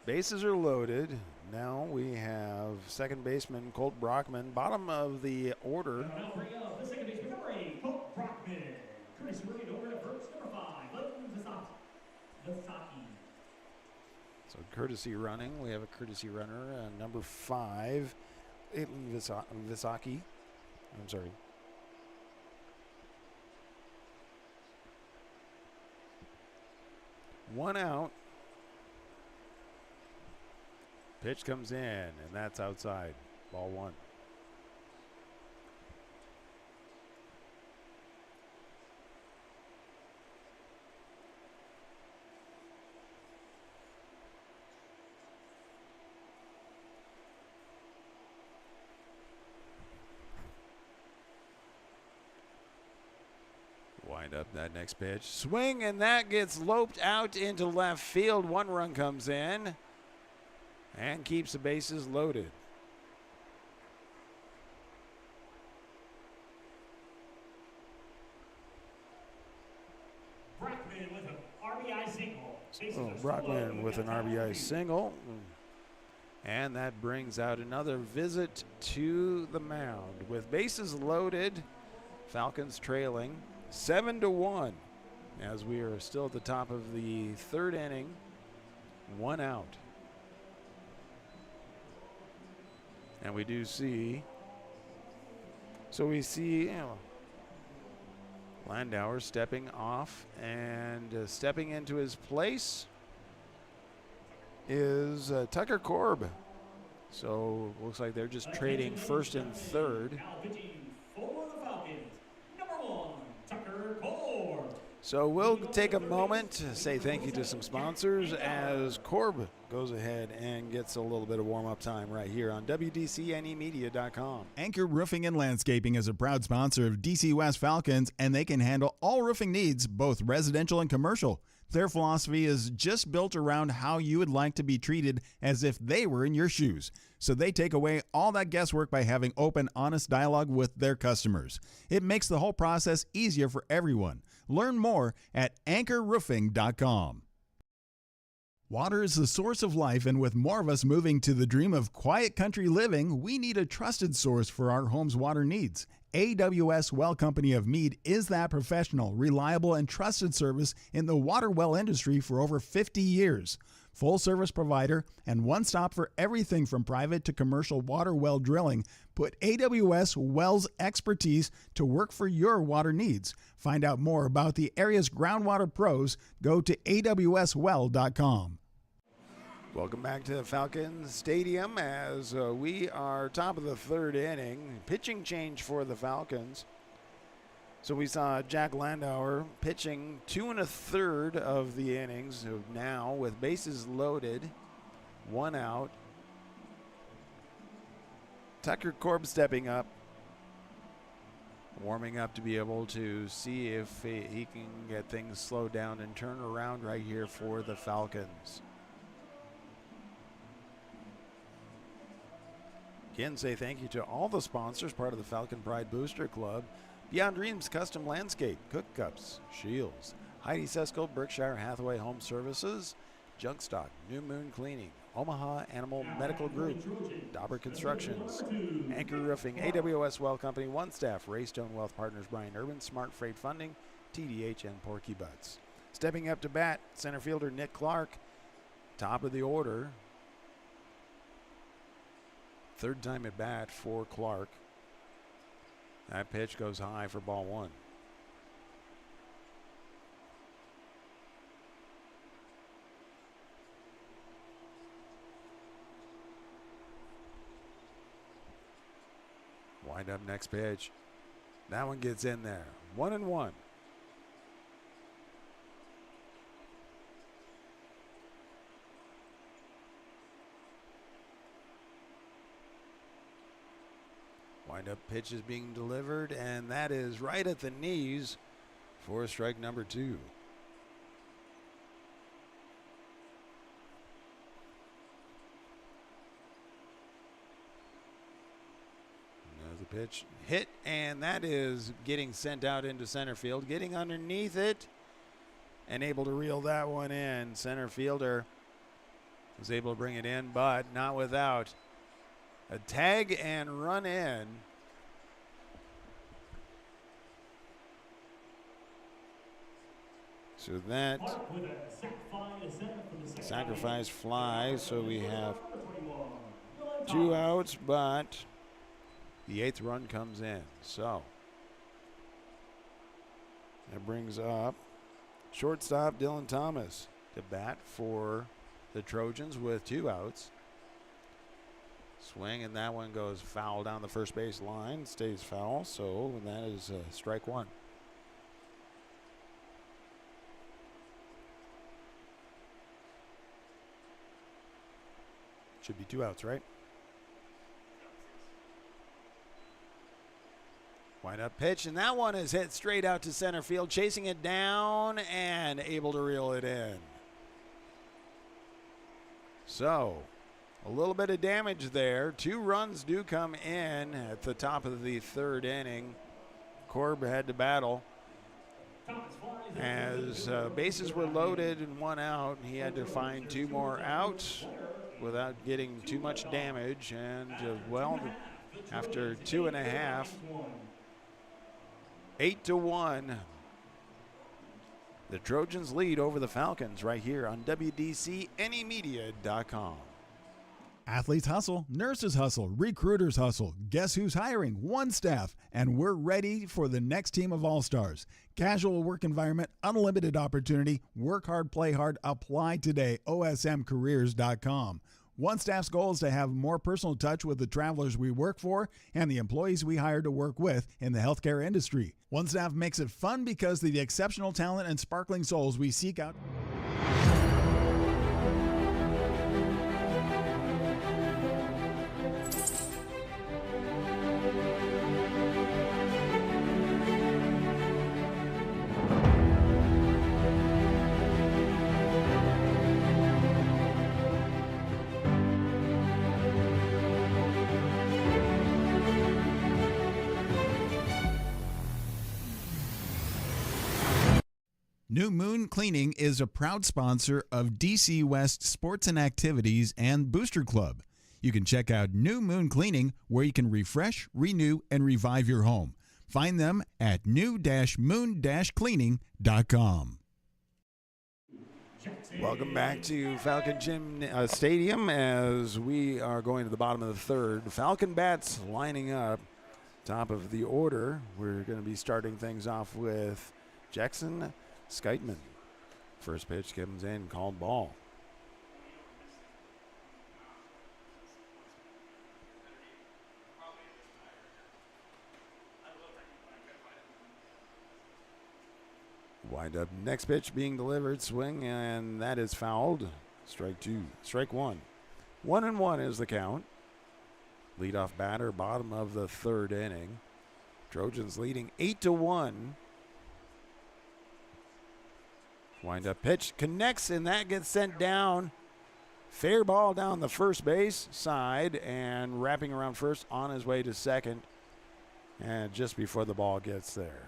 Bases are loaded. Now we have second baseman Colt Brockman, bottom of the order. Now bring up the second baseman, number 8, Colt Brockman. Curtis Reed over to first, number 5, Leighton Visaki. So courtesy running. We have a courtesy runner, number 5, Leighton Visaki. I'm sorry. One out. Pitch comes in, and that's outside. Ball 1. Wind up that next pitch. Swing, and that gets loped out into left field. 1 run comes in and keeps the bases loaded. Brockman with an RBI single. Brockman with an RBI single. And that brings out another visit to the mound. With bases loaded, Falcons trailing 7-1 as we are still at the top of the 3rd inning. 1 out. And we do see, Landauer stepping off, and stepping into his place is Tucker Korb. So looks like they're just trading first and third. Now pitching for the Falcons, number 1, Tucker Korb. So we'll take a moment to say thank you to some sponsors as Korb goes ahead and gets a little bit of warm-up time right here on WDCNEmedia.com. Anchor Roofing and Landscaping is a proud sponsor of DC West Falcons, and they can handle all roofing needs, both residential and commercial. Their philosophy is just built around how you would like to be treated as if they were in your shoes. So they take away all that guesswork by having open, honest dialogue with their customers. It makes the whole process easier for everyone. Learn more at anchorroofing.com. Water is the source of life, and with more of us moving to the dream of quiet country living, we need a trusted source for our home's water needs. AWS Well Company of Meade is that professional, reliable, and trusted service in the water well industry for over 50 years. Full service provider and one stop for everything from private to commercial water well drilling. Put AWS Wells expertise to work for your water needs. Find out more about the area's groundwater pros. Go to awswell.com. Welcome back to Falcons Stadium as we are top of the 3rd inning. Pitching change for the Falcons. So we saw Jack Landauer pitching 2 1/3 of the innings. So now with bases loaded, 1 out. Tucker Korb stepping up, warming up to be able to see if he can get things slowed down and turn around right here for the Falcons. Again, say thank you to all the sponsors, part of the Falcon Pride Booster Club. Beyond Dreams Custom Landscape, Cook Cups, Shields, Heidi Seskel, Berkshire Hathaway Home Services, Junk Stock, New Moon Cleaning, Omaha Animal Medical Group, Dauber Constructions, Anchor Roofing, AWS Well Company, One Staff, Raystone Wealth Partners, Brian Urban, Smart Freight Funding, TDH, and Porky Butts. Stepping up to bat, center fielder Nick Clark, top of the order. 3rd time at bat for Clark. That pitch goes high for ball 1. Wind up next pitch. That one gets in there. 1-1. Wind-up pitch is being delivered, and that is right at the knees for strike number 2. pitch hit, and that is getting sent out into center field, getting underneath it, and able to reel that one in. Center fielder was able to bring it in, but not without a tag and run in. So that sacrifice fly, so we have 2 outs, but the 8th run comes in. So that brings up shortstop Dylan Thomas to bat for the Trojans with 2 outs. Swing, and that one goes foul down the first base line, stays foul, so that is strike 1. Should be 2 outs, right? Wind up pitch, and that one is hit straight out to center field, chasing it down and able to reel it in. So, a little bit of damage there. 2 runs do come in at the top of the 3rd inning. Korb had to battle as bases were loaded and 1 out. He had to find 2 more outs without getting too much damage. And well, after 2.5, 8-1, the Trojans lead over the Falcons right here on WDCNEmedia.com. Athletes hustle, nurses hustle, recruiters hustle. Guess who's hiring? One Staff, and we're ready for the next team of all-stars. Casual work environment, unlimited opportunity, work hard, play hard, apply today, osmcareers.com. One Staff's goal is to have more personal touch with the travelers we work for and the employees we hire to work with in the healthcare industry. One Staff makes it fun because of the exceptional talent and sparkling souls we seek out. New Moon Cleaning is a proud sponsor of DC West Sports and Activities and Booster Club. You can check out New Moon Cleaning, where you can refresh, renew, and revive your home. Find them at new-moon-cleaning.com. Welcome back to Falcon Gym Stadium as we are going to the bottom of the 3rd. Falcon bats lining up top of the order. We're going to be starting things off with Jackson Skytman. First pitch comes in, called ball. Wind up, next pitch being delivered, swing, and that is fouled. Strike 2, strike 1. 1-1 is the count. Leadoff batter, bottom of the 3rd inning. Trojans leading 8-1. Wind up pitch connects, and that gets sent down. Fair ball down the first base side and wrapping around first on his way to second. And just before the ball gets there.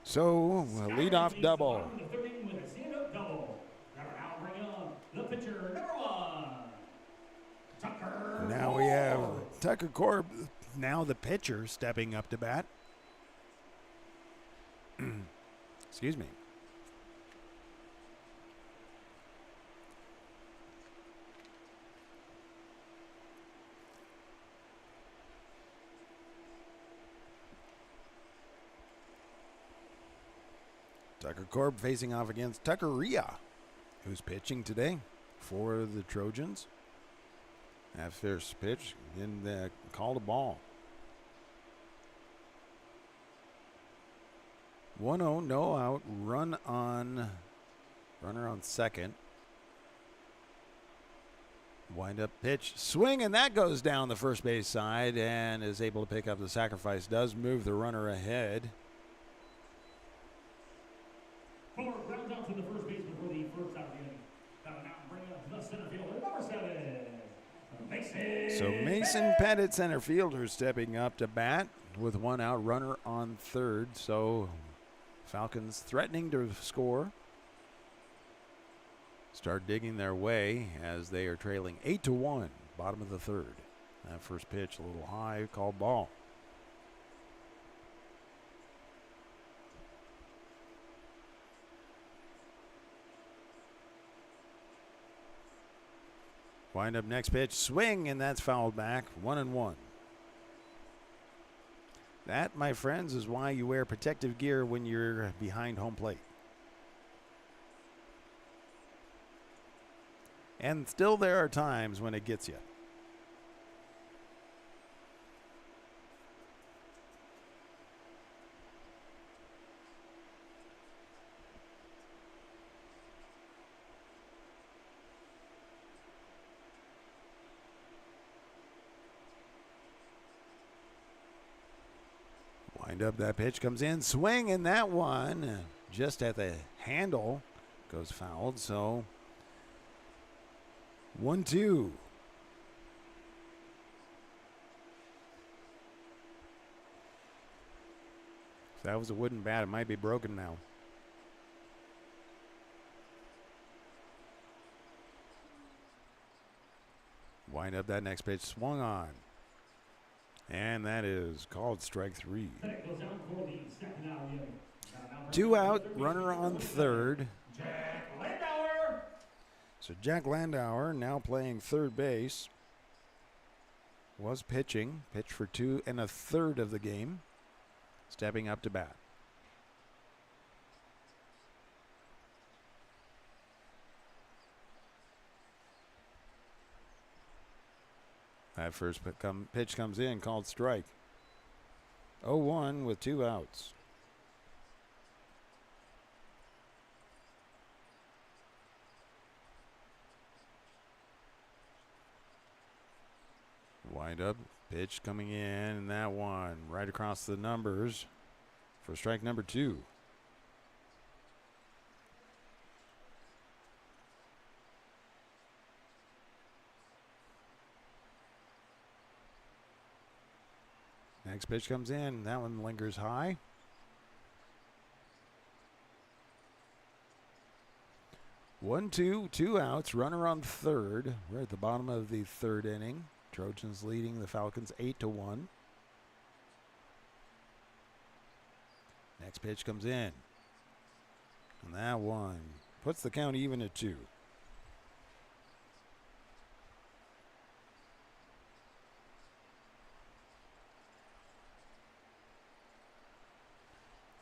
So, a leadoff double. Now we have Tucker Korb, now the pitcher, stepping up to bat. Excuse me. Tucker Korb facing off against Tucker Rhea, who's pitching today for the Trojans. That first pitch in the call to ball. 1-0, no out, runner on second. Wind up pitch, swing, and that goes down the first base side and is able to pick up the sacrifice. Does move the runner ahead. Korb rounds out to the first base before the first out of the inning. Got an out and bring up the center fielder, number 7. So Mason Pettit, center fielder, stepping up to bat with one out, runner on third. So Falcons threatening to score. Start digging their way as they are trailing 8-1, bottom of the third. That first pitch a little high, called ball. Wind up next pitch, swing, and that's fouled back. 1-1. That, my friends, is why you wear protective gear when you're behind home plate. And still there are times when it gets you. Wind up, that pitch comes in, swing, and that one just at the handle goes fouled. So 1-2. If that was a wooden bat, it might be broken now. Wind up, that next pitch swung on. And that is called strike 3. 2 out, runner on third. So Jack Landauer now playing third base. Was pitching, pitched for 2 1/3 of the game. Stepping up to bat. That first pitch comes in, called strike. 0-1 with 2 outs. Wind up, pitch coming in, and that one right across the numbers for strike number 2. Next pitch comes in. That one lingers high. One, two outs. Runner on third. We're at the bottom of the third inning. Trojans leading the Falcons 8-1. Next pitch comes in. And that one puts the count even at 2.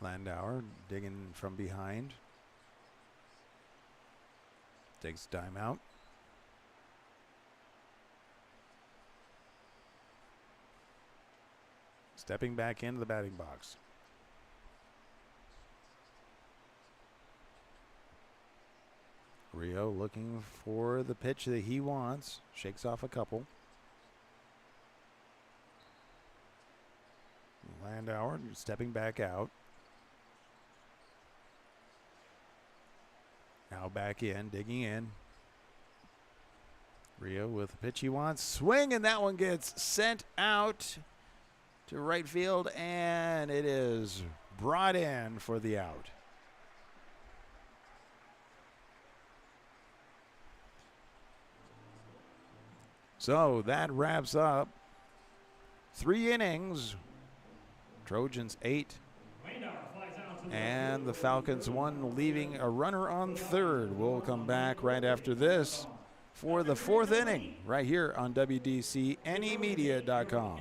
Landauer digging from behind. Takes timeout. Stepping back into the batting box. Rio looking for the pitch that he wants. Shakes off a couple. Landauer stepping back out. Now back in, digging in. Rio with the pitch he wants. Swing, and that one gets sent out to right field, and it is brought in for the out. So that wraps up 3 innings. Trojans 8. And the Falcons 1, leaving a runner on third. We'll come back right after this for the 4th inning right here on WDCNEmedia.com.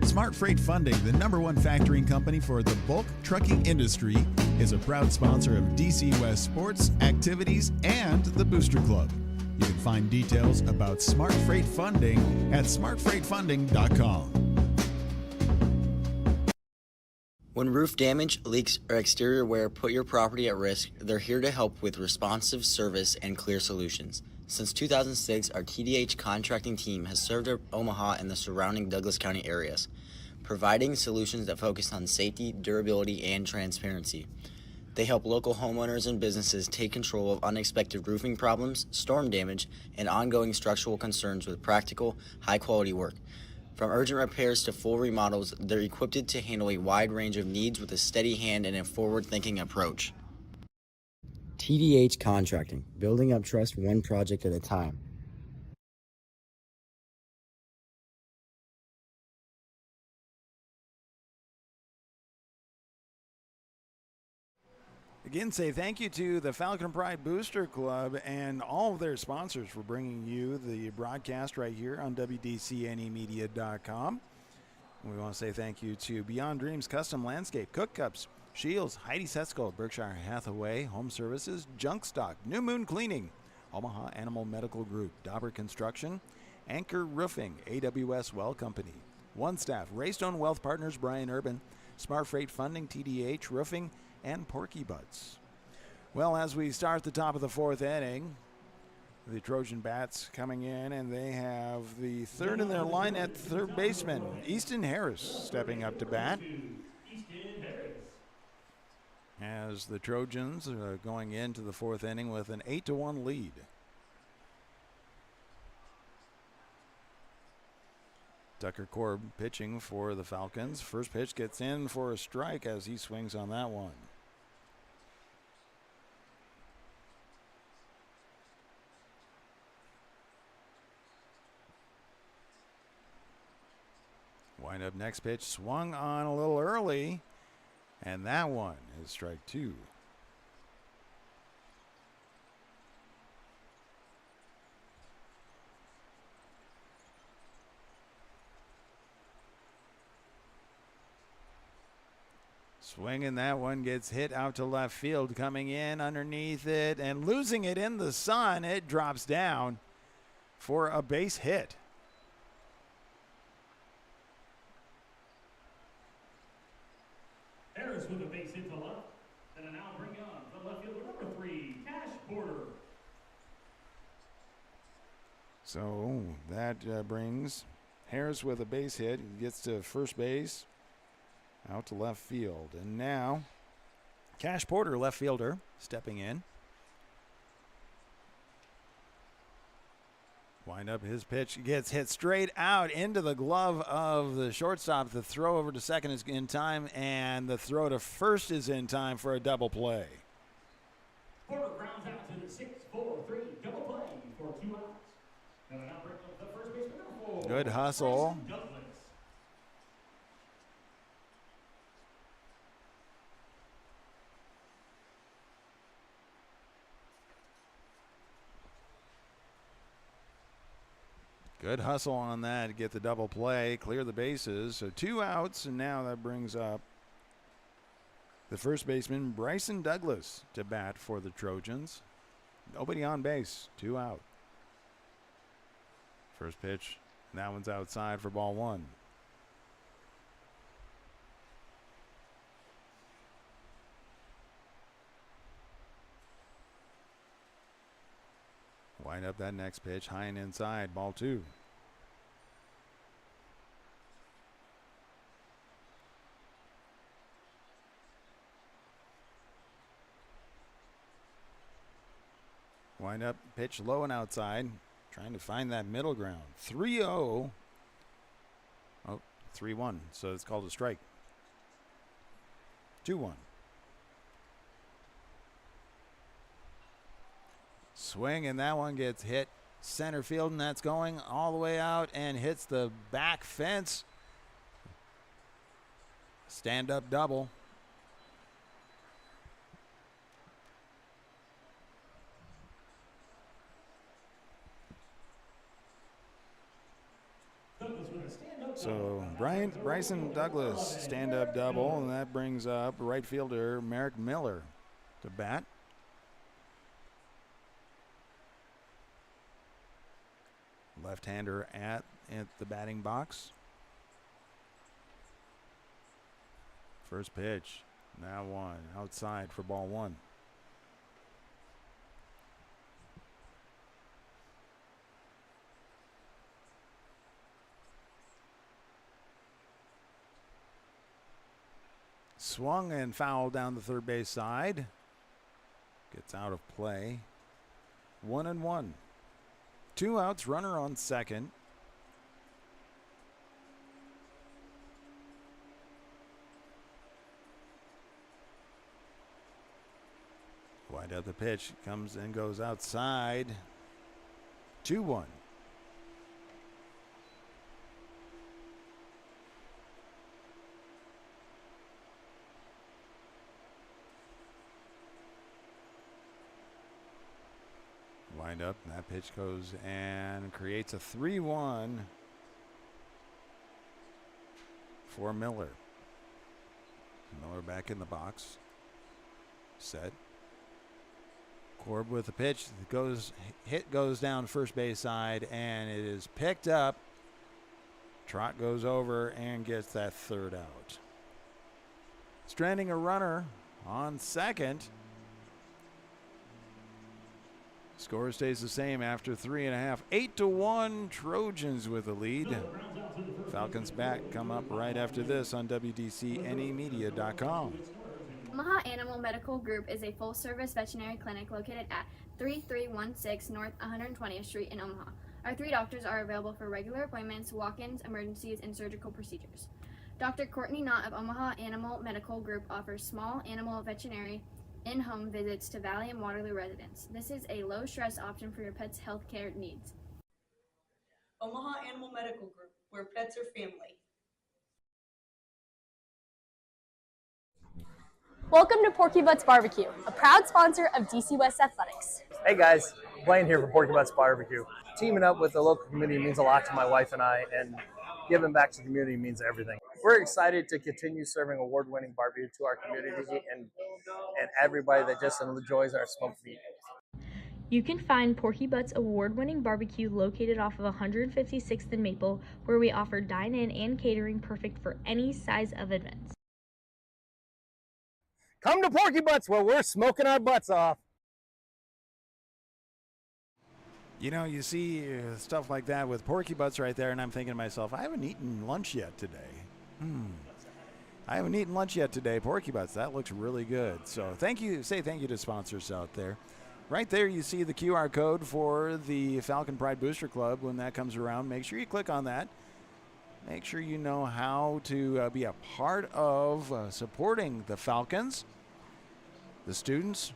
Smart Freight Funding, the #1 factoring company for the bulk trucking industry, is a proud sponsor of DC West sports, activities, and the Booster Club. You can find details about Smart Freight Funding at smartfreightfunding.com. When roof damage, leaks, or exterior wear put your property at risk, they're here to help with responsive service and clear solutions. Since 2006, our TDH contracting team has served Omaha and the surrounding Douglas County areas, providing solutions that focus on safety, durability, and transparency. They help local homeowners and businesses take control of unexpected roofing problems, storm damage, and ongoing structural concerns with practical, high-quality work. From urgent repairs to full remodels, they're equipped to handle a wide range of needs with a steady hand and a forward-thinking approach. TDH Contracting, building up trust one project at a time. Again, say thank you to the Falcon Pride Booster Club and all of their sponsors for bringing you the broadcast right here on WDCNEmedia.com. We want to say thank you to Beyond Dreams Custom Landscape, Cook Cups, Shields, Heidi Setsko, Berkshire Hathaway Home Services, Junk Stock, New Moon Cleaning, Omaha Animal Medical Group, Dauber Construction, Anchor Roofing, AWS Well Company, One Staff, Raystone Wealth Partners, Brian Urban, Smart Freight Funding, TDH Roofing, and Porky Butts. Well, as we start the top of the fourth inning, the Trojan Bats coming in, and they have the third in their line at third baseman, Easton Harris, stepping up to bat. As the Trojans are going into the fourth inning with an 8-1 lead. Tucker Korb pitching for the Falcons. First pitch gets in for a strike as he swings on that one. Wind up next pitch, swung on a little early, and that one is strike two. Swinging that one, gets hit out to left field, coming in underneath it and losing it in the sun. It drops down for a base hit. Harris with a base hit to left. And I now bring on the left fielder number 3, Cash Porter. So that brings Harris with a base hit. He gets to first base, out to left field. And now Cash Porter, left fielder, stepping in. Wind up his pitch, gets hit straight out into the glove of the shortstop. The throw over to second is in time, and the throw to first is in time for a double play. Porter grounds out to the 6-4-3 double play for 2 outs. And now bring up the first baseman number 4. Good hustle. Good hustle on that to get the double play, clear the bases. So 2 outs, and now that brings up the first baseman, Bryson Douglas, to bat for the Trojans. Nobody on base, 2 out. First pitch, that one's outside for ball 1. Wind up that next pitch, high and inside, ball 2. Wind up, pitch low and outside, trying to find that middle ground. 3-0. Oh, 3-1, so it's called a strike. 2-1. Swing, and that one gets hit center field, and that's going all the way out and hits the back fence. Stand-up double. So Bryson Douglas, stand-up double, and that brings up right fielder Merrick Miller to bat. Left-hander at the batting box. First pitch, now one, outside for ball 1. Swung and fouled down the third base side. Gets out of play. 1-1. 2 outs, runner on second. Wide up the pitch, comes and goes outside. 2-1. Wind up, and that pitch goes and creates a 3-1 for Miller. Miller back in the box. Set. Corb with the pitch. Hit goes down first base side, and it is picked up. Trot goes over and gets that third out. Stranding a runner on second. Score stays the same after 3.5. 8-1 Trojans with the lead. Falcons back come up right after this on WDCNEmedia.com. Omaha Animal Medical Group is a full-service veterinary clinic located at 3316 North 120th Street in Omaha. Our 3 doctors are available for regular appointments, walk-ins, emergencies, and surgical procedures. Dr. Courtney Knott of Omaha Animal Medical Group offers small animal veterinary in-home visits to Valley and Waterloo residents. This is a low-stress option for your pet's health care needs. Omaha Animal Medical Group, where pets are family. Welcome to Porky Butts Barbecue, a proud sponsor of DC West Athletics. Hey guys, Blaine here for Porky Butts Barbecue. Teaming up with the local community means a lot to my wife and I, and giving back to the community means everything. We're excited to continue serving award-winning barbecue to our community and everybody that just enjoys our smoked meat. You can find Porky Butts award-winning barbecue located off of 156th and Maple, where we offer dine-in and catering perfect for any size of events. Come to Porky Butts where we're smoking our butts off. You know, you see stuff like that with Porky Butts right there, and I'm thinking to myself, I haven't eaten lunch yet today. I haven't eaten lunch yet today. Porky Butts, that looks really good. So thank you to sponsors out there. Right there you see the QR code for the Falcon Pride Booster Club. When that comes around, make sure you click on that. Make sure you know how to be a part of supporting the Falcons, the students,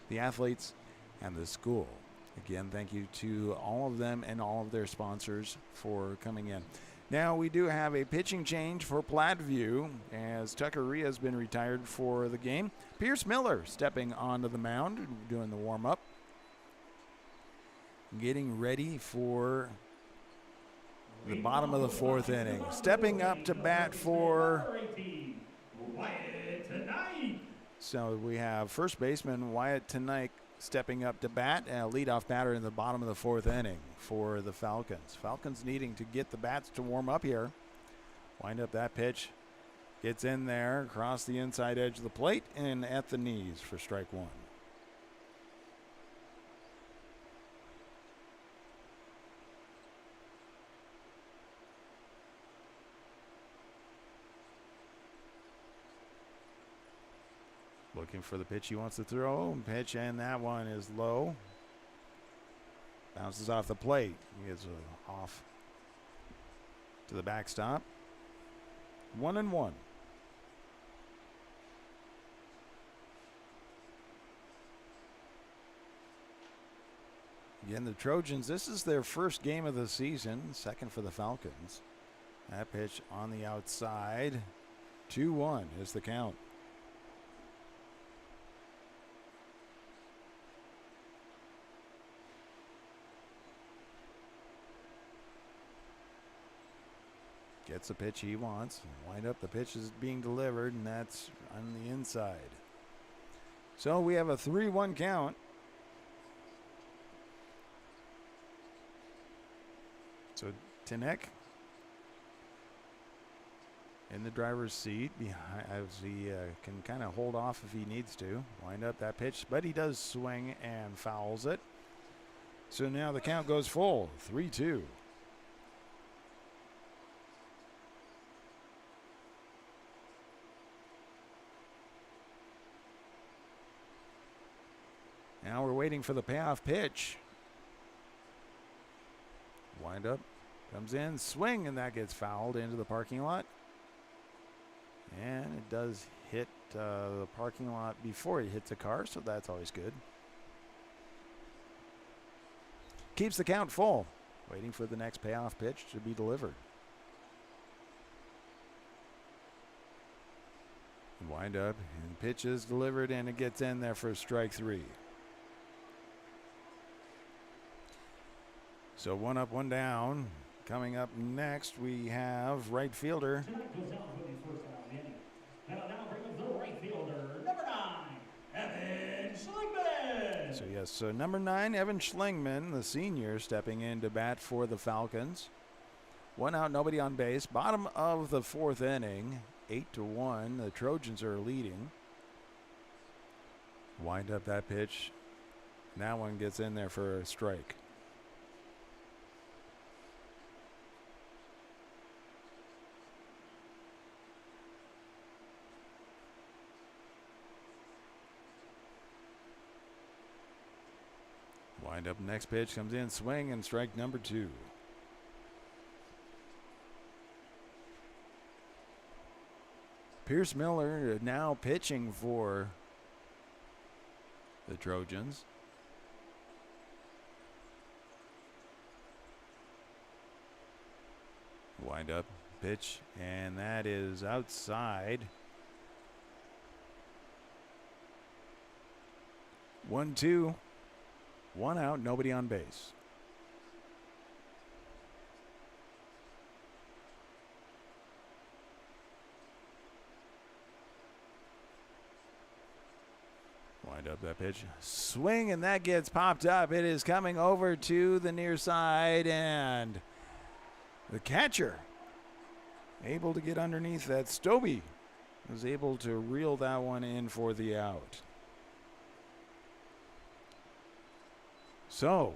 the athletes, and the school. Again, thank you to all of them and all of their sponsors for coming in. Now, we do have a pitching change for Platteview as Tucker Rhea has been retired for the game. Pierce Miller stepping onto the mound, doing the warm-up. Getting ready for the bottom of the 4th inning. Stepping up to bat for... So we have first baseman Wyatt Tonight stepping up to bat, and a leadoff batter in the bottom of the 4th inning for the Falcons. Falcons needing to get the bats to warm up here. Wind up that pitch. Gets in there, across the inside edge of the plate, and at the knees for strike 1. Looking for the pitch he wants to throw. Pitch, and that one is low. Bounces off the plate. He gets off to the backstop. 1-1. Again, the Trojans, this is their first game of the season, second for the Falcons. That pitch on the outside. 2-1 is the count. Gets the pitch he wants. Wind up, the pitch is being delivered, and that's on the inside. So we have a 3-1 count. So Tinek in the driver's seat behind, as he can kind of hold off if he needs to. Wind up that pitch, but he does swing and fouls it. So now the count goes full, 3-2. Now we're waiting for the payoff pitch. Wind up, comes in, swing, and that gets fouled into the parking lot. And it does hit the parking lot before it hits a car, so that's always good. Keeps the count full, waiting for the next payoff pitch to be delivered. Wind up, and pitch is delivered, and it gets in there for strike 3. So 1 up, 1 down. Coming up next, we have right fielder. Now bring up the right fielder, number 9, Evan Schlingman. So yes, so number 9, Evan Schlingman, the senior, stepping in to bat for the Falcons. 1 out, nobody on base. Bottom of the 4th inning, 8-1. The Trojans are leading. Wind up that pitch. That one gets in there for a strike. Wind up, next pitch comes in, swing, and strike number 2. Pierce Miller now pitching for the Trojans. Wind up, pitch, and that is outside. 1-2. 1 out, nobody on base. Wind up that pitch. Swing, and that gets popped up. It is coming over to the near side, and the catcher able to get underneath that. Stobie was able to reel that one in for the out. So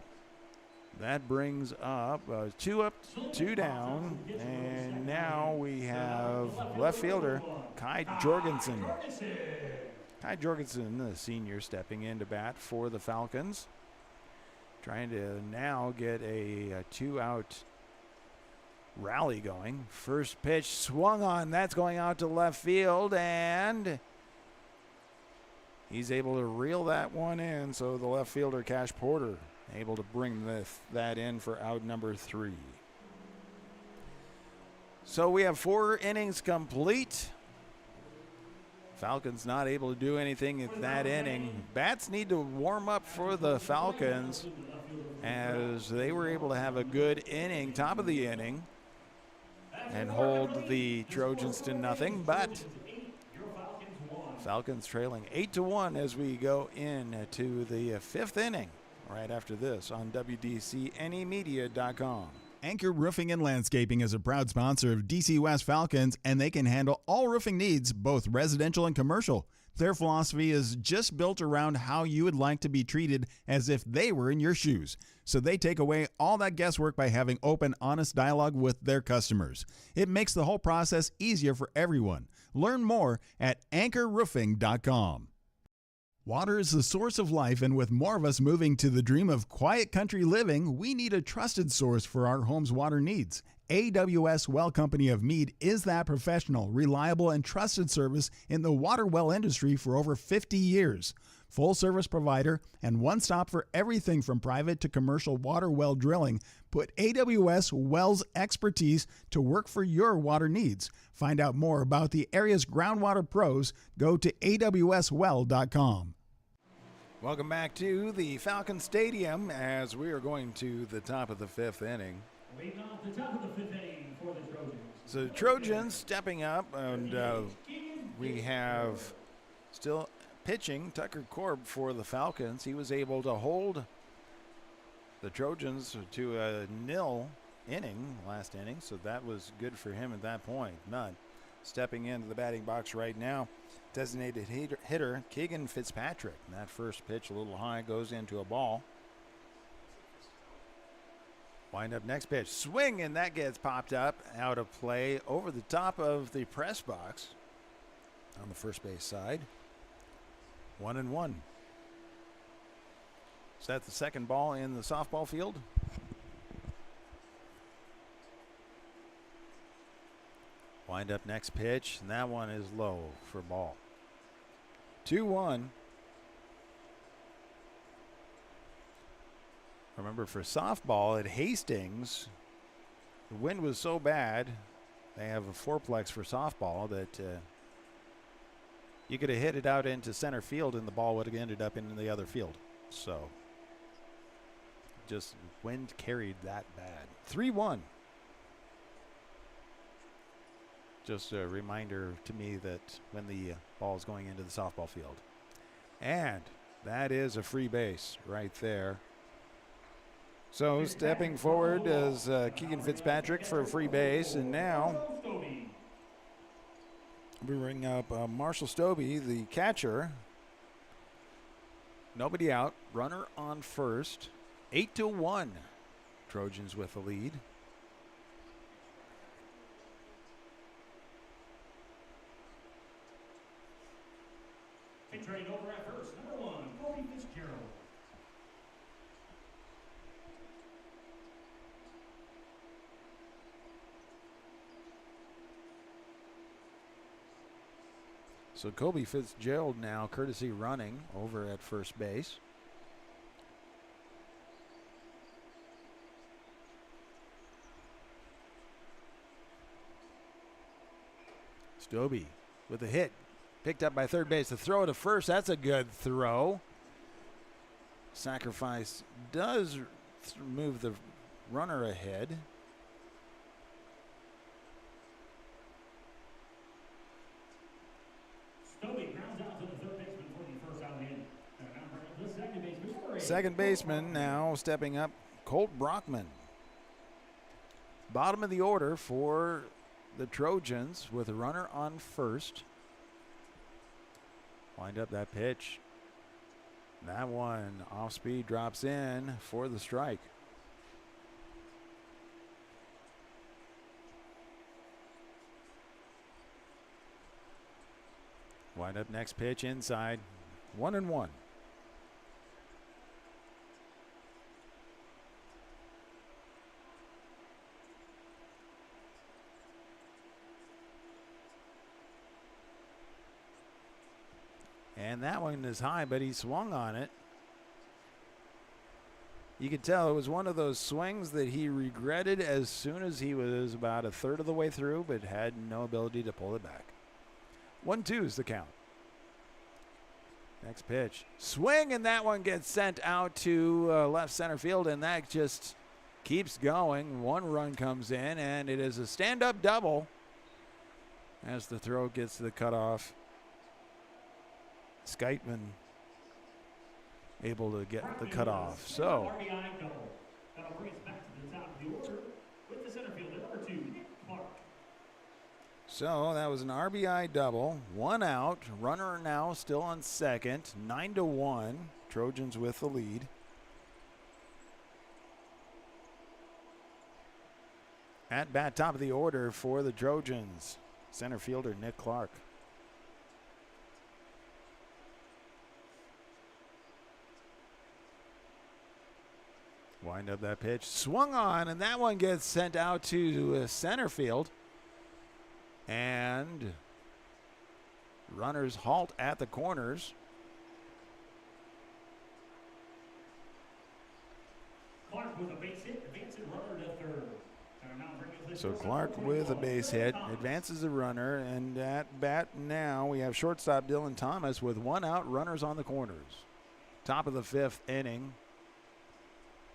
that brings up 2 up, 2 down, and now we have left fielder Kai Jorgensen. Kai Jorgensen, the senior, stepping in to bat for the Falcons, trying to now get a 2-out rally going. First pitch swung on, that's going out to left field, and he's able to reel that one in, so the left fielder, Cash Porter, able to bring that in for out number 3. So we have 4 innings complete. Falcons not able to do anything in that inning. Bats need to warm up for the Falcons, as they were able to have a good inning, top of the inning, and hold the Trojans to nothing, but Falcons trailing 8-1 as we go into the 5th inning right after this on WDCNEmedia.com. Anchor Roofing and Landscaping is a proud sponsor of DC West Falcons, and they can handle all roofing needs, both residential and commercial. Their philosophy is just built around how you would like to be treated, as if they were in your shoes. So they take away all that guesswork by having open, honest dialogue with their customers. It makes the whole process easier for everyone. Learn more at anchorroofing.com. Water is the source of life, and with more of us moving to the dream of quiet country living, we need a trusted source for our home's water needs. AWS Well Company of Meade is that professional, reliable, and trusted service in the water well industry for over 50 years. Full service provider and one stop for everything from private to commercial water well drilling. Put AWS Wells expertise to work for your water needs. Find out more about the area's groundwater pros. Go to awswell.com. Welcome back to the Falcon Stadium as we are going to the top of the 5th inning. Leading off the top of the 5th inning for the Trojans. So the Trojans stepping up, and we have still pitching Tucker Korb for the Falcons. He was able to hold the Trojans to a 0 inning last inning, so that was good for him at that point. None. Stepping into the batting box right now, designated hitter Keegan Fitzpatrick. And that first pitch a little high, goes into a ball. Wind up, next pitch, swing, and that gets popped up out of play over the top of the press box on the first base side. 1-1. Is that the second ball in the softball field? Wind up next pitch, and that one is low for ball. 2-1. Remember, for softball at Hastings, the wind was so bad, they have a fourplex for softball that you could have hit it out into center field and the ball would have ended up in the other field. So, just wind carried that bad. 3-1. Just a reminder to me that when the ball is going into the softball field. And that is a free base right there. So stepping forward is Keegan Fitzpatrick for a free base. And now we bring up Marshall Stobie, the catcher. Nobody out. Runner on first. 8-1. Trojans with the lead. Featuring over at first, number 1, Kobe Fitzgerald. So Kobe Fitzgerald now courtesy running over at first base. Stobie with a hit. Picked up by third base. The throw to first. That's a good throw. Sacrifice does move the runner ahead. Stobie grounds out to the third baseman for the first out of the inning. The second baseman. Second baseman now stepping up, Colt Brockman. Bottom of the order for the Trojans with a runner on first. Wind up that pitch. That one off speed drops in for the strike. Wind up next pitch inside. 1-1. And that one is high, but he swung on it. You could tell it was one of those swings that he regretted as soon as he was about a third of the way through, but had no ability to pull it back. 1-2 is the count. Next pitch. Swing, and that one gets sent out to left center field, and that just keeps going. One run comes in, and it is a stand-up double as the throw gets to the cutoff. Skytman able to get the cutoff. So That'll bring us back to the top of the order with the center fielder, number 2, Nick Clark. So that was an RBI double. One out. Runner now still on second. 9-1. Trojans with the lead. At bat, top of the order for the Trojans. Center fielder Nick Clark. Wind up that pitch. Swung on, and that one gets sent out to center field. And runners halt at the corners. Clark with a base hit, advancing runner to third. So Clark with a base hit, advances the runner, and at bat now we have shortstop Dylan Thomas with one out, runners on the corners. Top of the fifth inning.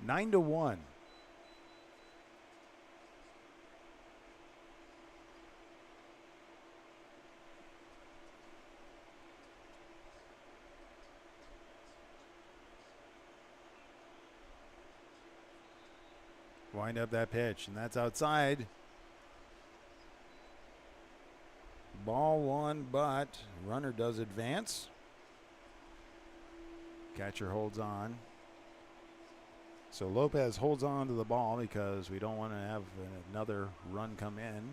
9-1. Wind up that pitch, and that's outside. Ball one, but runner does advance. Catcher holds on. So Lopez holds on to the ball because we don't want to have another run come in.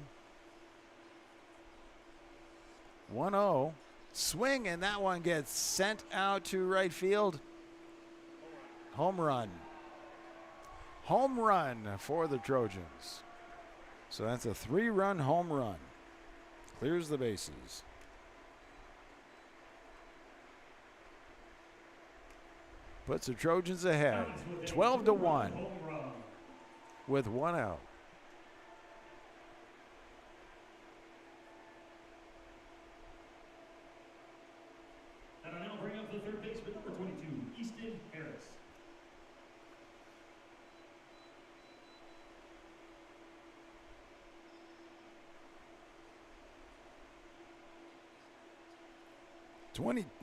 1-0. Swing, and that one gets sent out to right field. Home run. Home run for the Trojans. So that's a 3-run home run. Clears the bases. Puts the Trojans ahead, 12-1, with 1 out. And I now bring up the third baseman, number 22, Easton Harris.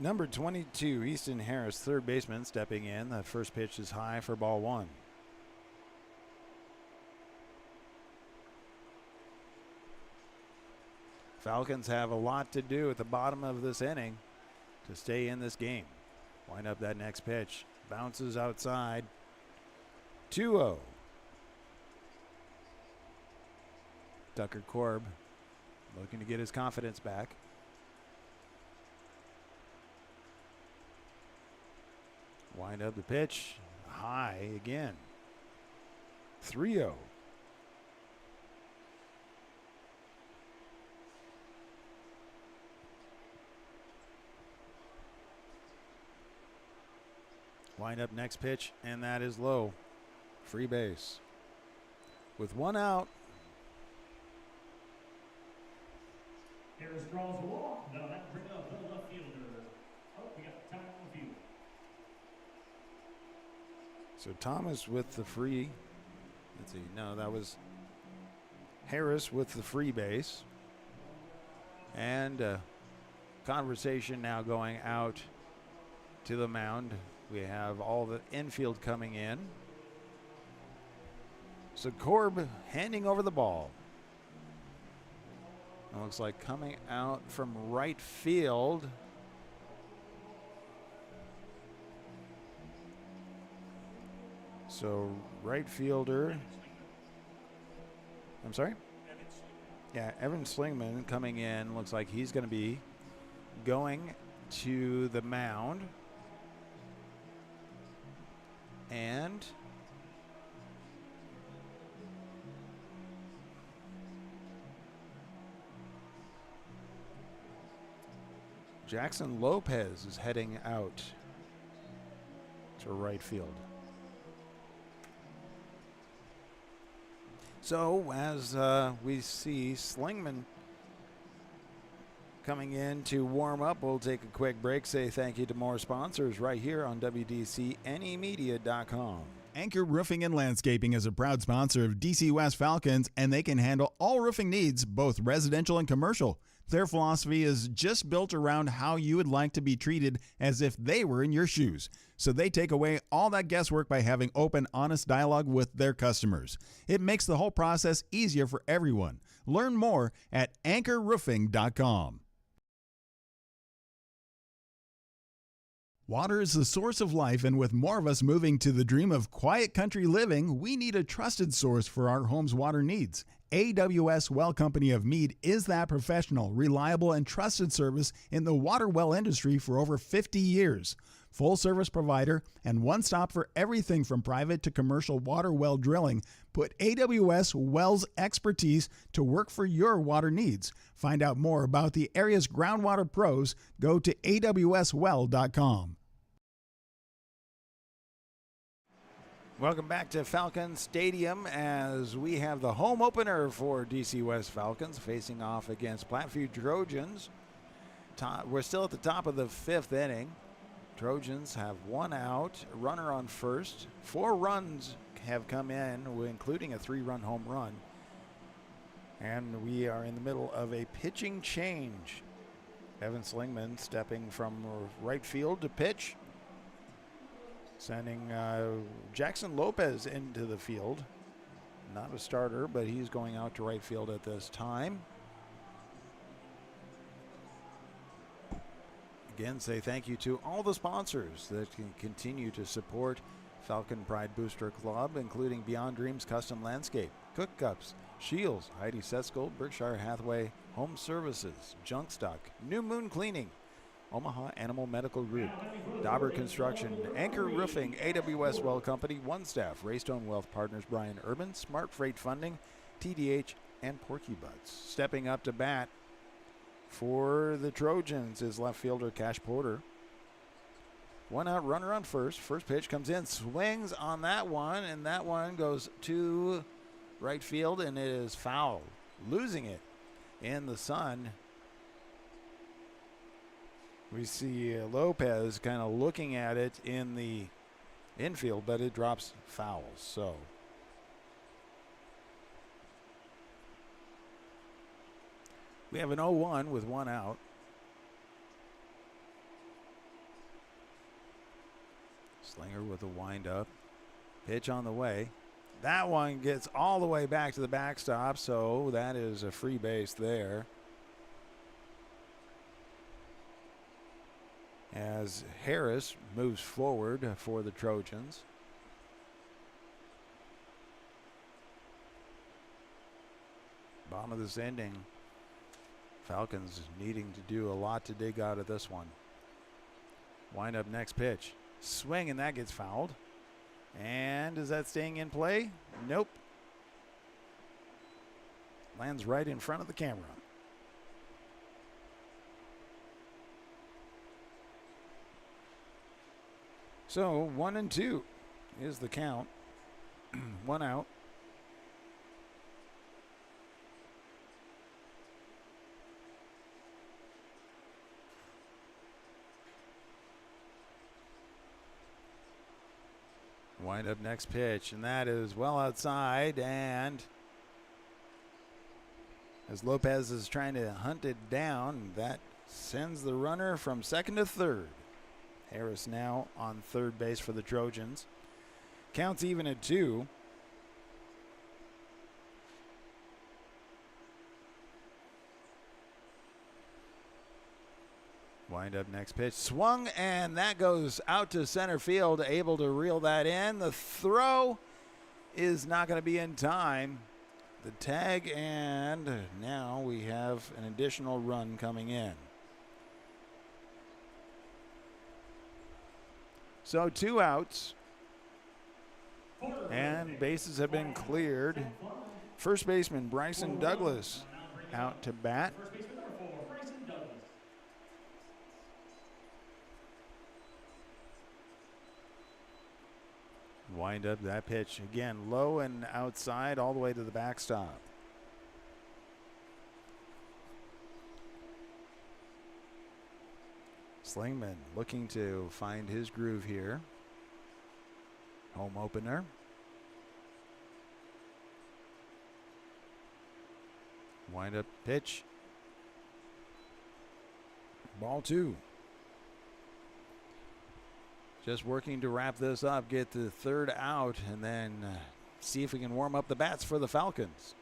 Number 22, Easton Harris, third baseman, stepping in. That first pitch is high for ball 1. Falcons have a lot to do at the bottom of this inning to stay in this game. Wind up that next pitch. Bounces outside. 2-0. Tucker Korb looking to get his confidence back. Wind up the pitch. High again. 3-0. Wind up next pitch, and that is low. Free base. With 1 out. Harris draws the walk. Now that brings up the left fielder. Oh, we got time on the field. So Thomas with the free. Let's see. No, that was Harris with the free base. And conversation now going out to the mound. We have all the infield coming in. So Korb handing over the ball. It looks like coming out from right field. So right fielder. I'm sorry? Yeah, Evan Slingman coming in. Looks like he's going to be going to the mound. And Jackson Lopez is heading out to right field. So as we see Slingman coming in to warm up, we'll take a quick break, say thank you to more sponsors right here on WDCNEmedia.com. Anchor Roofing and Landscaping is a proud sponsor of DC West Falcons, and they can handle all roofing needs, both residential and commercial. Their philosophy is just built around how you would like to be treated as if they were in your shoes. So they take away all that guesswork by having open, honest dialogue with their customers. It makes the whole process easier for everyone. Learn more at anchorroofing.com. Water is the source of life, and with more of us moving to the dream of quiet country living, we need a trusted source for our home's water needs. AWS Well Company of Meade is that professional, reliable, and trusted service in the water well industry for over 50 years. Full service provider and one stop for everything from private to commercial water well drilling. Put AWS Wells expertise to work for your water needs. Find out more about the area's groundwater pros. Go to awswell.com. Welcome back to Falcon Stadium as we have the home opener for DC West Falcons facing off against Platteview Trojans. We're still at the top of the 5th inning. Trojans have 1 out, a runner on first. 4 runs have come in, including a 3-run home run. And we are in the middle of a pitching change. Evan Slingman stepping from right field to pitch, sending Jackson Lopez into the field. Not a starter, but he's going out to right field at this time. Again, say thank you to all the sponsors that can continue to support Falcon Pride Booster Club, including Beyond Dreams Custom Landscape, Cook Cups, Shields, Heidi Setskold, Berkshire Hathaway Home Services, Junk Stock, New Moon Cleaning, Omaha Animal Medical Group, Dauber Construction, Anchor Roofing, AWS Well Company, One Staff, Raystone Wealth Partners, Brian Urban, Smart Freight Funding, TDH, and Porky Butts. Stepping up to bat for the Trojans is left fielder Cash Porter. One out, runner on first. First pitch comes in, swings on that one, and that one goes to right field, and it is foul. Losing it in the sun. We see Lopez kind of looking at it in the infield, but it drops foul. So we have an 0-1 with one out. Slinger with a windup. Pitch on the way. That one gets all the way back to the backstop, so that is a free base there. As Harris moves forward for the Trojans. Bottom of this inning. Falcons needing to do a lot to dig out of this one. Wind up next pitch. Swing, and that gets fouled. And is that staying in play? Nope. Lands right in front of the camera. So 1-2 is the count. One out. Wind up next pitch, and that is well outside, and as Lopez is trying to hunt it down, that sends the runner from second to third. Harris now on third base for the Trojans. Counts even at 2. Wind up next pitch. Swung, and that goes out to center field, able to reel that in. The throw is not going to be in time. The tag, and now we have an additional run coming in. So 2 outs, and bases have been cleared. First baseman Bryson Douglas out to bat. Wind up that pitch again, low and outside, all the way to the backstop. Slingman looking to find his groove here. Home opener. Wind up pitch. Ball 2. Just working to wrap this up, get the third out, and then see if we can warm up the bats for the Falcons.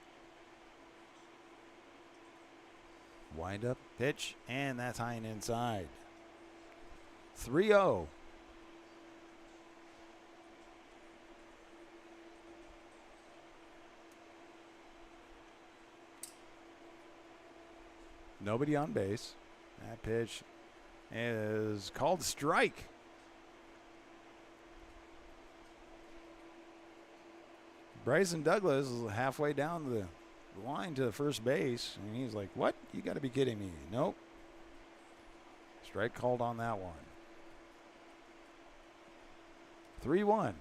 Wind up pitch, and that's high and inside. 3-0. Nobody on base. That pitch is called strike. Bryson Douglas is halfway down the line to first base, and he's like, what? You got to be kidding me. Nope. Strike called on that one. 3-1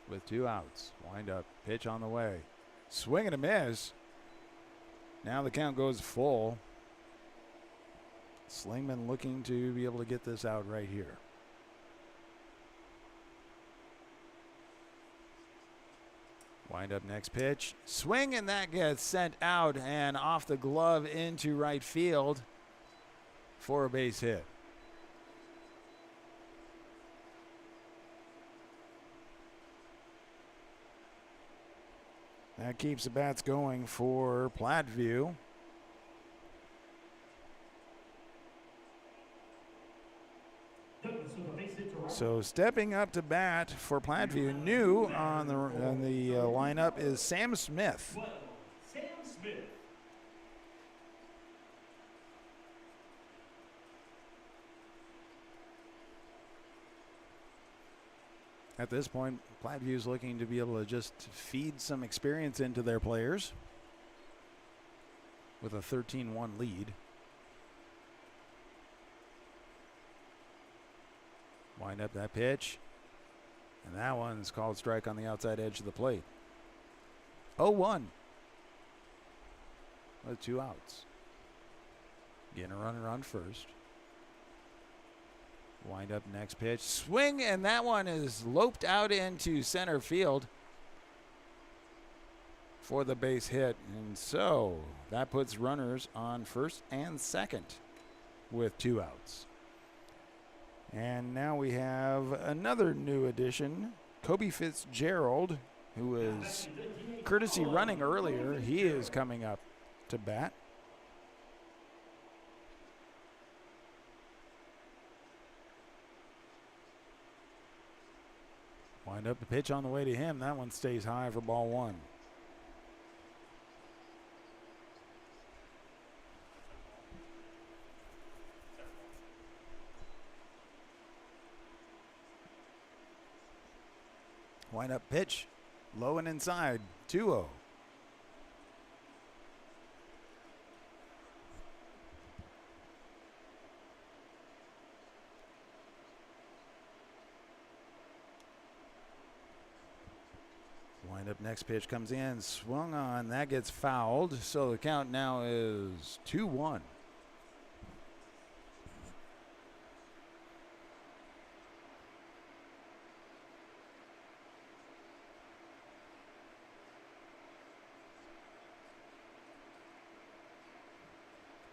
with 2 outs. Wind up, pitch on the way. Swing and a miss. Now the count goes full. Slingman looking to be able to get this out right here. Wind up next pitch. Swing, and that gets sent out and off the glove into right field for a base hit. That keeps the bats going for Platteview. So stepping up to bat for Platteview, new on the lineup is Sam Smith. Sam Smith. At this point, Plattview's looking to be able to just feed some experience into their players with a 13-1 lead. Wind up that pitch. And that one's called strike on the outside edge of the plate. 0-1 with 2 outs. Getting a runner on first. Wind up next pitch. Swing, and that one is loped out into center field for the base hit. And so that puts runners on first and second with 2 outs. And now we have another new addition, Kobe Fitzgerald, who was courtesy running earlier. He is coming up to bat. Wind up the pitch on the way to him. That one stays high for ball 1. Wind up pitch, low and inside, 2-0. Wind up next pitch comes in, swung on, that gets fouled, so the count now is 2-1.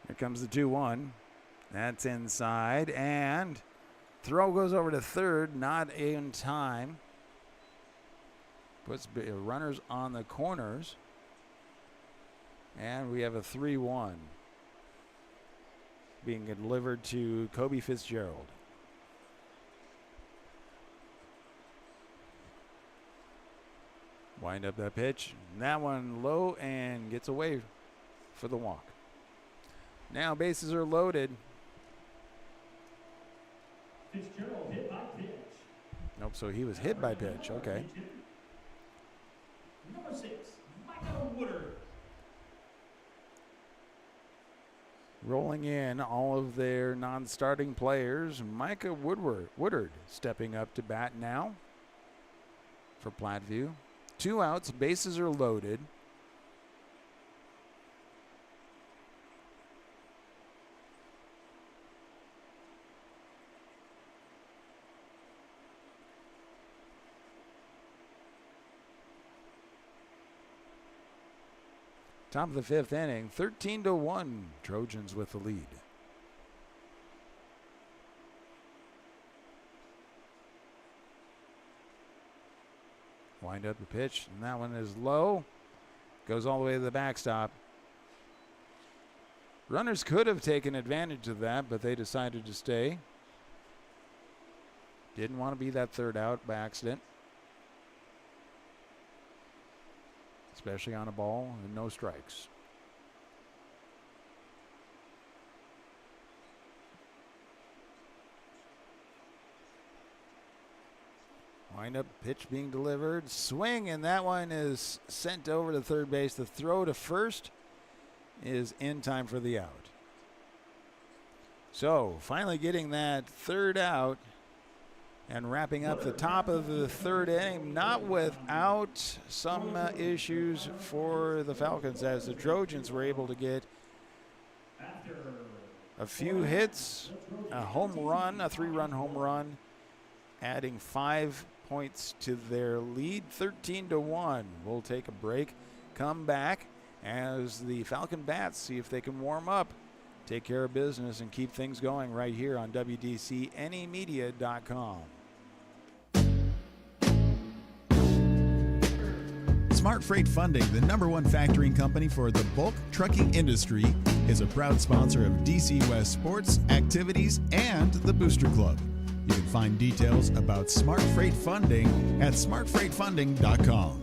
Here comes the 2-1. That's inside, and throw goes over to third, not in time. Puts runners on the corners, and we have a 3-1 being delivered to Kobe Fitzgerald. Wind up that pitch, and that one low and gets away for the walk. Now bases are loaded. Fitzgerald hit by pitch. Nope, so he was hit by pitch. Okay. Number 6, Michael Woodard. Rolling in all of their non-starting players. Micah Woodard stepping up to bat now for Platteview. 2 outs, bases are loaded. Top of the 5th inning, 13-1, Trojans with the lead. Wind up the pitch, and that one is low. Goes all the way to the backstop. Runners could have taken advantage of that, but they decided to stay. Didn't want to be that 3rd out by accident. Especially on a ball and no strikes. Wind up pitch being delivered. Swing, and that one is sent over to third base. The throw to first is in time for the out. So finally getting that 3rd out and wrapping up the top of the 3rd inning, not without some issues for the Falcons, as the Trojans were able to get a few hits, a home run, a 3-run home run, adding 5 points to their lead, 13-1. We'll take a break, come back as the Falcon Bats see if they can warm up, take care of business, and keep things going right here on WDCNEmedia.com. Smart Freight Funding, the #1 factoring company for the bulk trucking industry, is a proud sponsor of DC West sports, activities, and the Booster Club. You can find details about Smart Freight Funding at smartfreightfunding.com.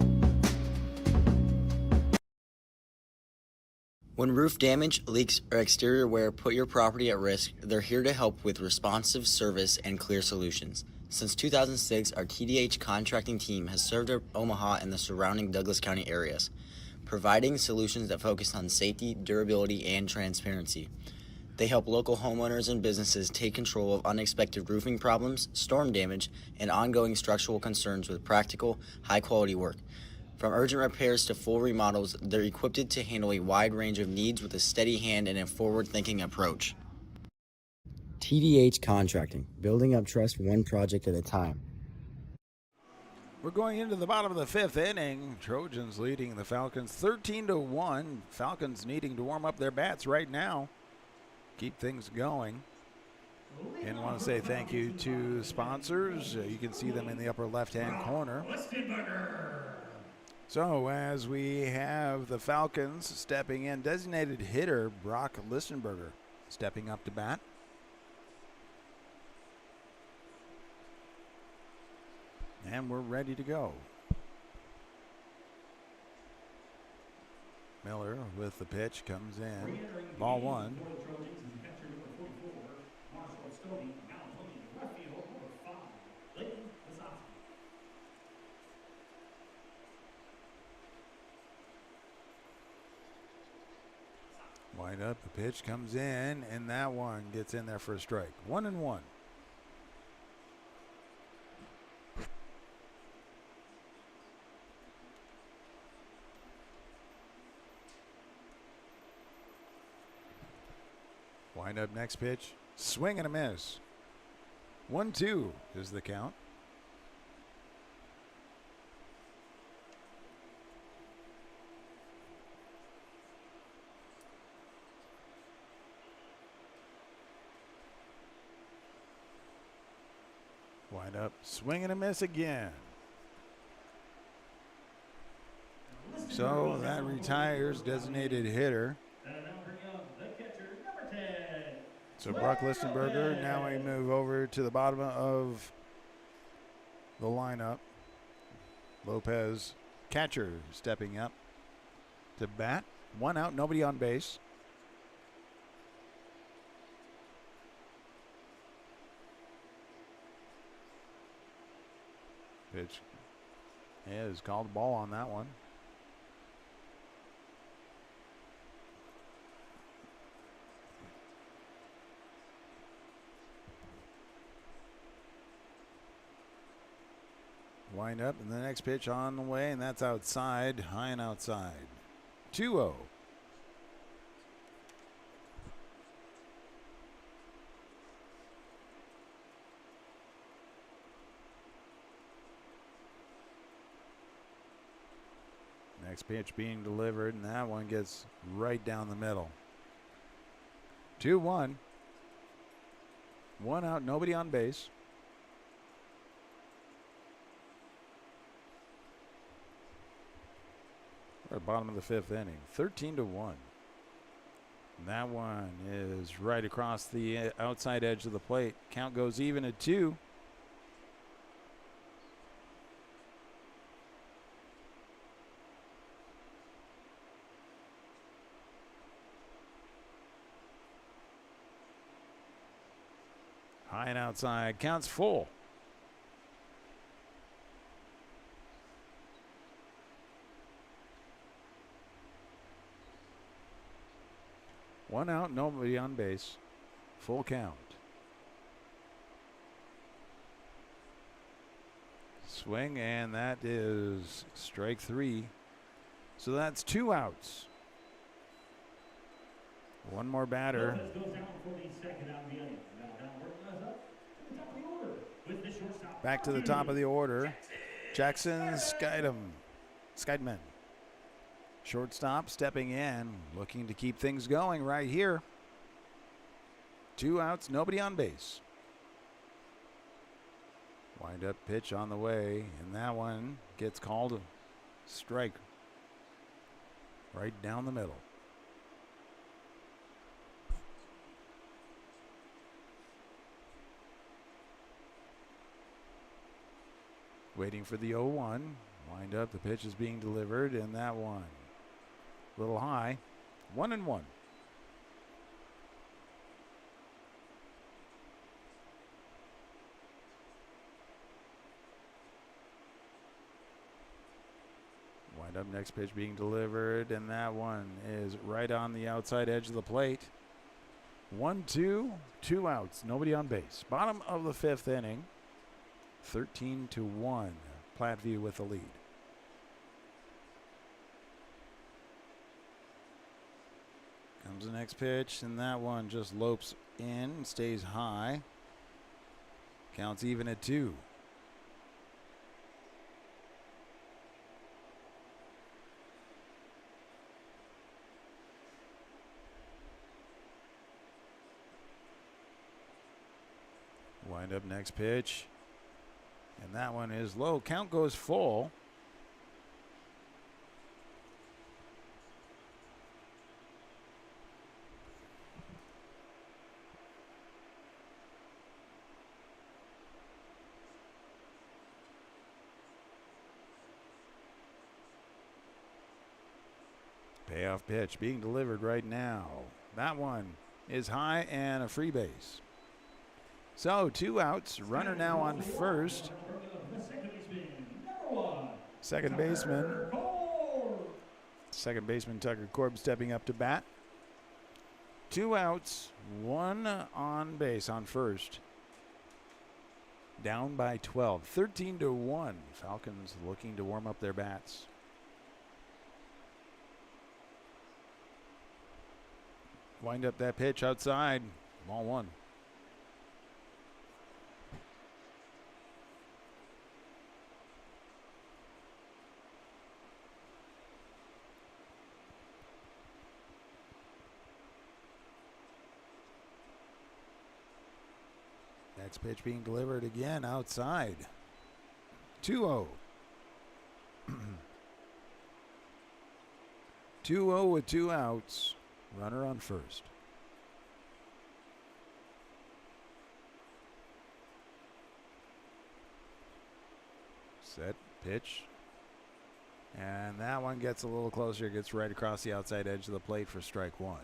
When roof damage, leaks, or exterior wear put your property at risk, they're here to help with responsive service and clear solutions. Since 2006, our TDH contracting team has served Omaha and the surrounding Douglas County areas, providing solutions that focus on safety, durability, and transparency. They help local homeowners and businesses take control of unexpected roofing problems, storm damage, and ongoing structural concerns with practical, high-quality work. From urgent repairs to full remodels, they're equipped to handle a wide range of needs with a steady hand and a forward-thinking approach. TDH Contracting, building up trust one project at a time. We're going into the bottom of the 5th inning. Trojans leading the Falcons 13-1. Falcons needing to warm up their bats right now. Keep things going. And want to say thank you to sponsors. You can see them in the upper left-hand corner. So as we have the Falcons stepping in, designated hitter Brock Listenberger stepping up to bat. And we're ready to go. Miller with the pitch comes in. Ball one. Wind up, the pitch comes in, and that one gets in there for a strike. 1-1. Wind up, next pitch. Swing and a miss. 1-2 is the count. Wind up, swing and a miss again. So that retires designated hitter. So Brock Listenberger, now we move over to the bottom of the lineup. Lopez, catcher, stepping up to bat. One out, nobody on base. Pitch is called a ball on that one. Wind up, and the next pitch on the way, and that's outside, high and outside. 2-0. Next pitch being delivered, and that one gets right down the middle. 2-1. One out, nobody on base. We're at the bottom of the 5th inning, 13-1. And that one is right across the outside edge of the plate. Count goes even at 2. High and outside, counts full. One out, nobody on base. Full count. Swing, and that is strike 3. So that's 2 outs. One more batter. Back to the top of the order. Jackson Skidman. Shortstop stepping in, looking to keep things going right here. 2 outs, nobody on base. Wind up pitch on the way, and that one gets called a strike right down the middle. Waiting for the 0-1. Wind up, the pitch is being delivered, and that one a little high. 1-1. Up next pitch being delivered, and that one is right on the outside edge of the plate. 1-2, 2 outs, nobody on base. Bottom of the 5th inning, 13-1. Platteview with the lead. Comes the next pitch, and that one just lopes in, stays high. Counts even at 2. Wind up next pitch, and that one is low. Count goes full. Payoff pitch being delivered right now. That one is high and a free base. So 2 outs, runner now on first. Second baseman Tucker Korb stepping up to bat. 2 outs, 1 on base on first. Down by 12, 13-1. Falcons looking to warm up their bats. Wind up that pitch outside, ball 1. Next pitch being delivered again outside. 2-0. 2-0 with 2 outs. Runner on first. Set pitch. And that one gets a little closer, gets right across the outside edge of the plate for strike 1.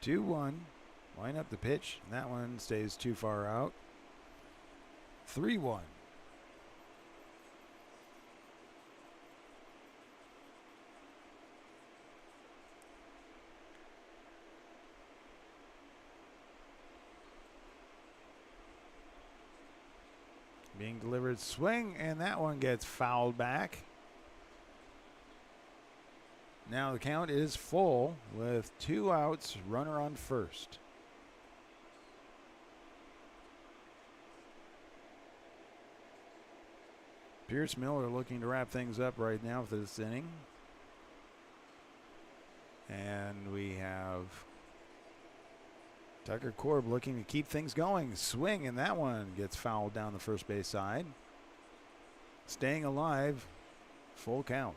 Two, 2-1. Line up the pitch. And that one stays too far out. 3-1. Being delivered, swing, and that one gets fouled back. Now the count is full with 2 outs, runner on first. Pierce Miller looking to wrap things up right now for this inning. And we have Tucker Korb looking to keep things going. Swing, and that one gets fouled down the first base side. Staying alive, full count.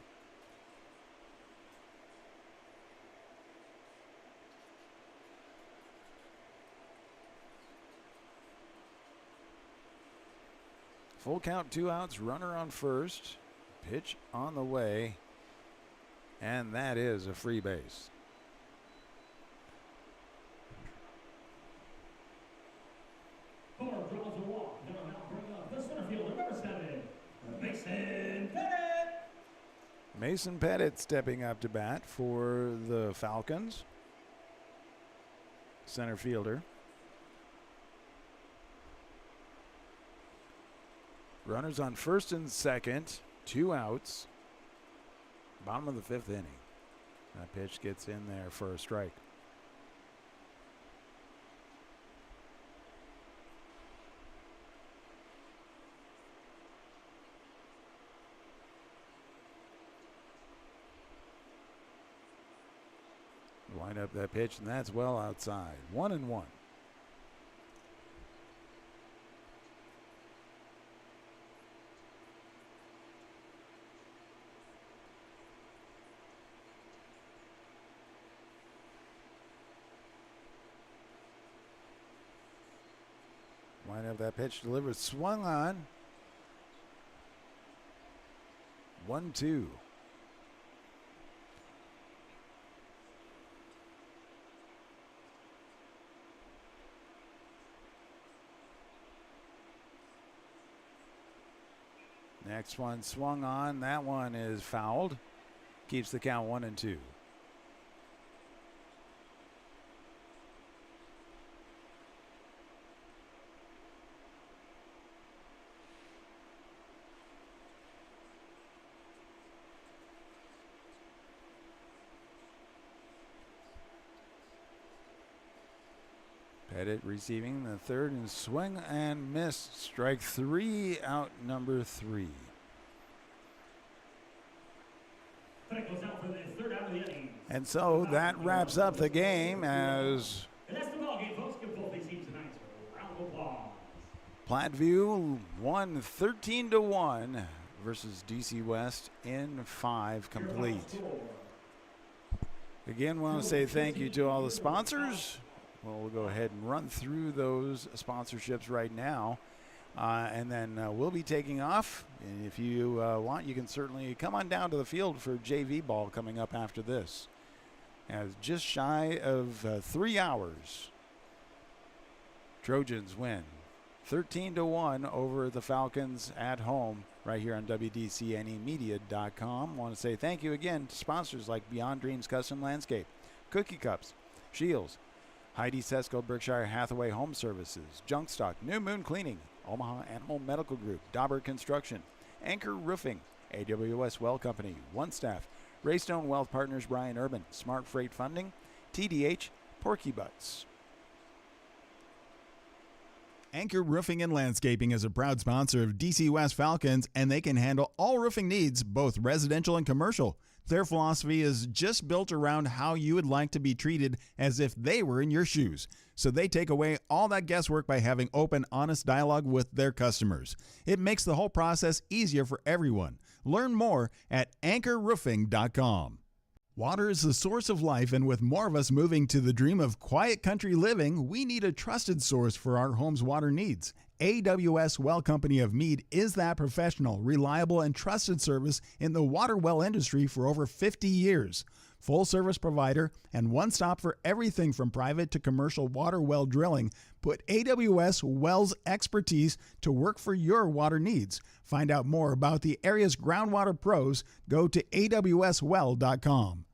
Full count, 2 outs, runner on first. Pitch on the way. And that is a free base. Korb draws a walk. They'll now bring up the center fielder, number 7, Mason Pettit. Mason Pettit stepping up to bat for the Falcons. Center fielder. Runners on first and second, 2 outs. Bottom of the 5th inning. That pitch gets in there for a strike. Line up that pitch, and that's well outside. 1-1. Line up that pitch, delivered, swung on. 1-2. Next one swung on. That one is fouled. Keeps the count 1-2. Pettit receiving the third and swing and miss. Strike 3, out number 3. And so that wraps up the game as Platteview won 13-1 versus DC West in 5 complete. Again, want to say thank you to all the sponsors. Well, we'll go ahead and run through those sponsorships right now. And then we'll be taking off. And if you want, you can certainly come on down to the field for JV ball coming up after this. As just shy of 3 hours, Trojans win 13-1 over the Falcons at home right here on WDCNEmedia.com. Want to say thank you again to sponsors like Beyond Dreams Custom Landscape, Cookie Cups, Shields, Heidi Sesko Berkshire Hathaway Home Services, Junk Stock, New Moon Cleaning, Omaha Animal Medical Group, Dauber Construction, Anchor Roofing, AWS Well Company, One Staff, Raystone Wealth Partners Brian Urban, Smart Freight Funding, TDH, Porky Butts. Anchor Roofing and Landscaping is a proud sponsor of DC West Falcons, and they can handle all roofing needs, both residential and commercial. Their philosophy is just built around how you would like to be treated as if they were in your shoes. So they take away all that guesswork by having open, honest dialogue with their customers. It makes the whole process easier for everyone. Learn more at anchorroofing.com. Water is the source of life, and with more of us moving to the dream of quiet country living, we need a trusted source for our home's water needs. AWS Well Company of Meade is that professional, reliable, and trusted service in the water well industry for over 50 years. Full service provider and one stop for everything from private to commercial water well drilling. Put AWS Wells expertise to work for your water needs. Find out more about the area's groundwater pros. Go to awswell.com.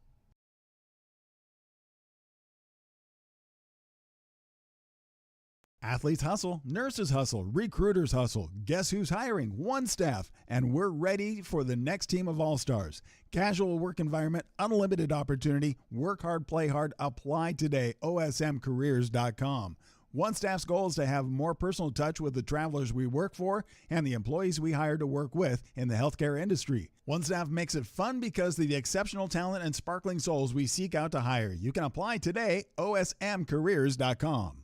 Athletes hustle, nurses hustle, recruiters hustle. Guess who's hiring? One Staff, and we're ready for the next team of all-stars. Casual work environment, unlimited opportunity, work hard, play hard, apply today, osmcareers.com. One Staff's goal is to have more personal touch with the travelers we work for and the employees we hire to work with in the healthcare industry. One Staff makes it fun because of the exceptional talent and sparkling souls we seek out to hire. You can apply today, osmcareers.com.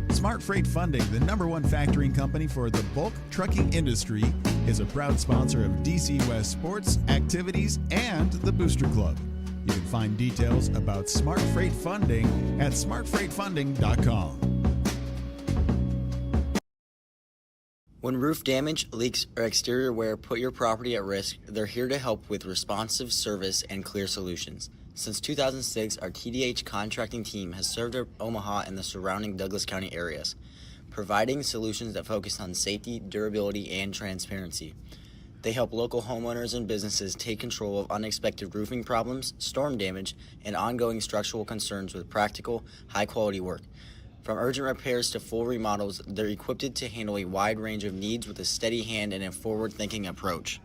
Smart Freight Funding, the #1 factoring company for the bulk trucking industry, is a proud sponsor of DC West sports, activities, and the Booster Club. You can find details about Smart Freight Funding at smartfreightfunding.com. When roof damage, leaks, or exterior wear put your property at risk, they're here to help with responsive service and clear solutions. Since 2006, our TDH contracting team has served Omaha and the surrounding Douglas County areas, providing solutions that focus on safety, durability, and transparency. They help local homeowners and businesses take control of unexpected roofing problems, storm damage, and ongoing structural concerns with practical, high-quality work. From urgent repairs to full remodels, they're equipped to handle a wide range of needs with a steady hand and a forward-thinking approach.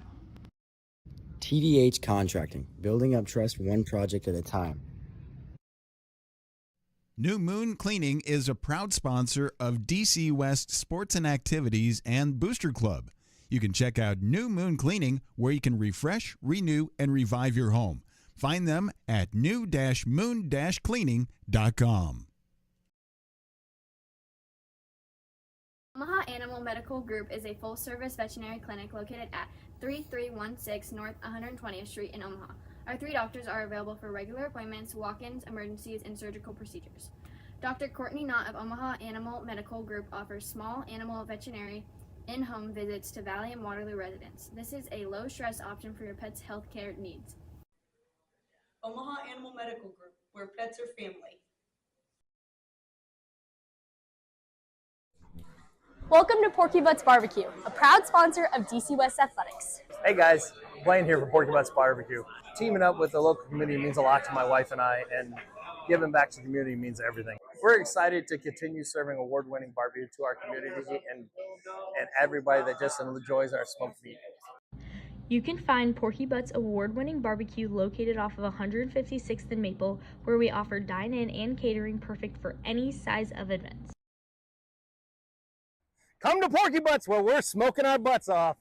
TDH Contracting, building up trust one project at a time. New Moon Cleaning is a proud sponsor of DC West Sports and Activities and Booster Club. You can check out New Moon Cleaning, where you can refresh, renew, and revive your home. Find them at new-moon-cleaning.com. Omaha Animal Medical Group is a full-service veterinary clinic located at 3316 North 120th Street in Omaha. Our 3 doctors are available for regular appointments, walk-ins, emergencies, and surgical procedures. Dr. Courtney Knott of Omaha Animal Medical Group offers small animal veterinary in-home visits to Valley and Waterloo residents. This is a low-stress option for your pet's health care needs. Omaha Animal Medical Group, where pets are family. Welcome to Porky Butts Barbecue, a proud sponsor of DC West Athletics. Hey guys, Blaine here for Porky Butts Barbecue. Teaming up with the local community means a lot to my wife and I, and giving back to the community means everything. We're excited to continue serving award-winning barbecue to our community and everybody that just enjoys our smoked meat. You can find Porky Butts award-winning barbecue located off of 156th and Maple, where we offer dine-in and catering perfect for any size of events. Come to Porky Butts where we're smoking our butts off.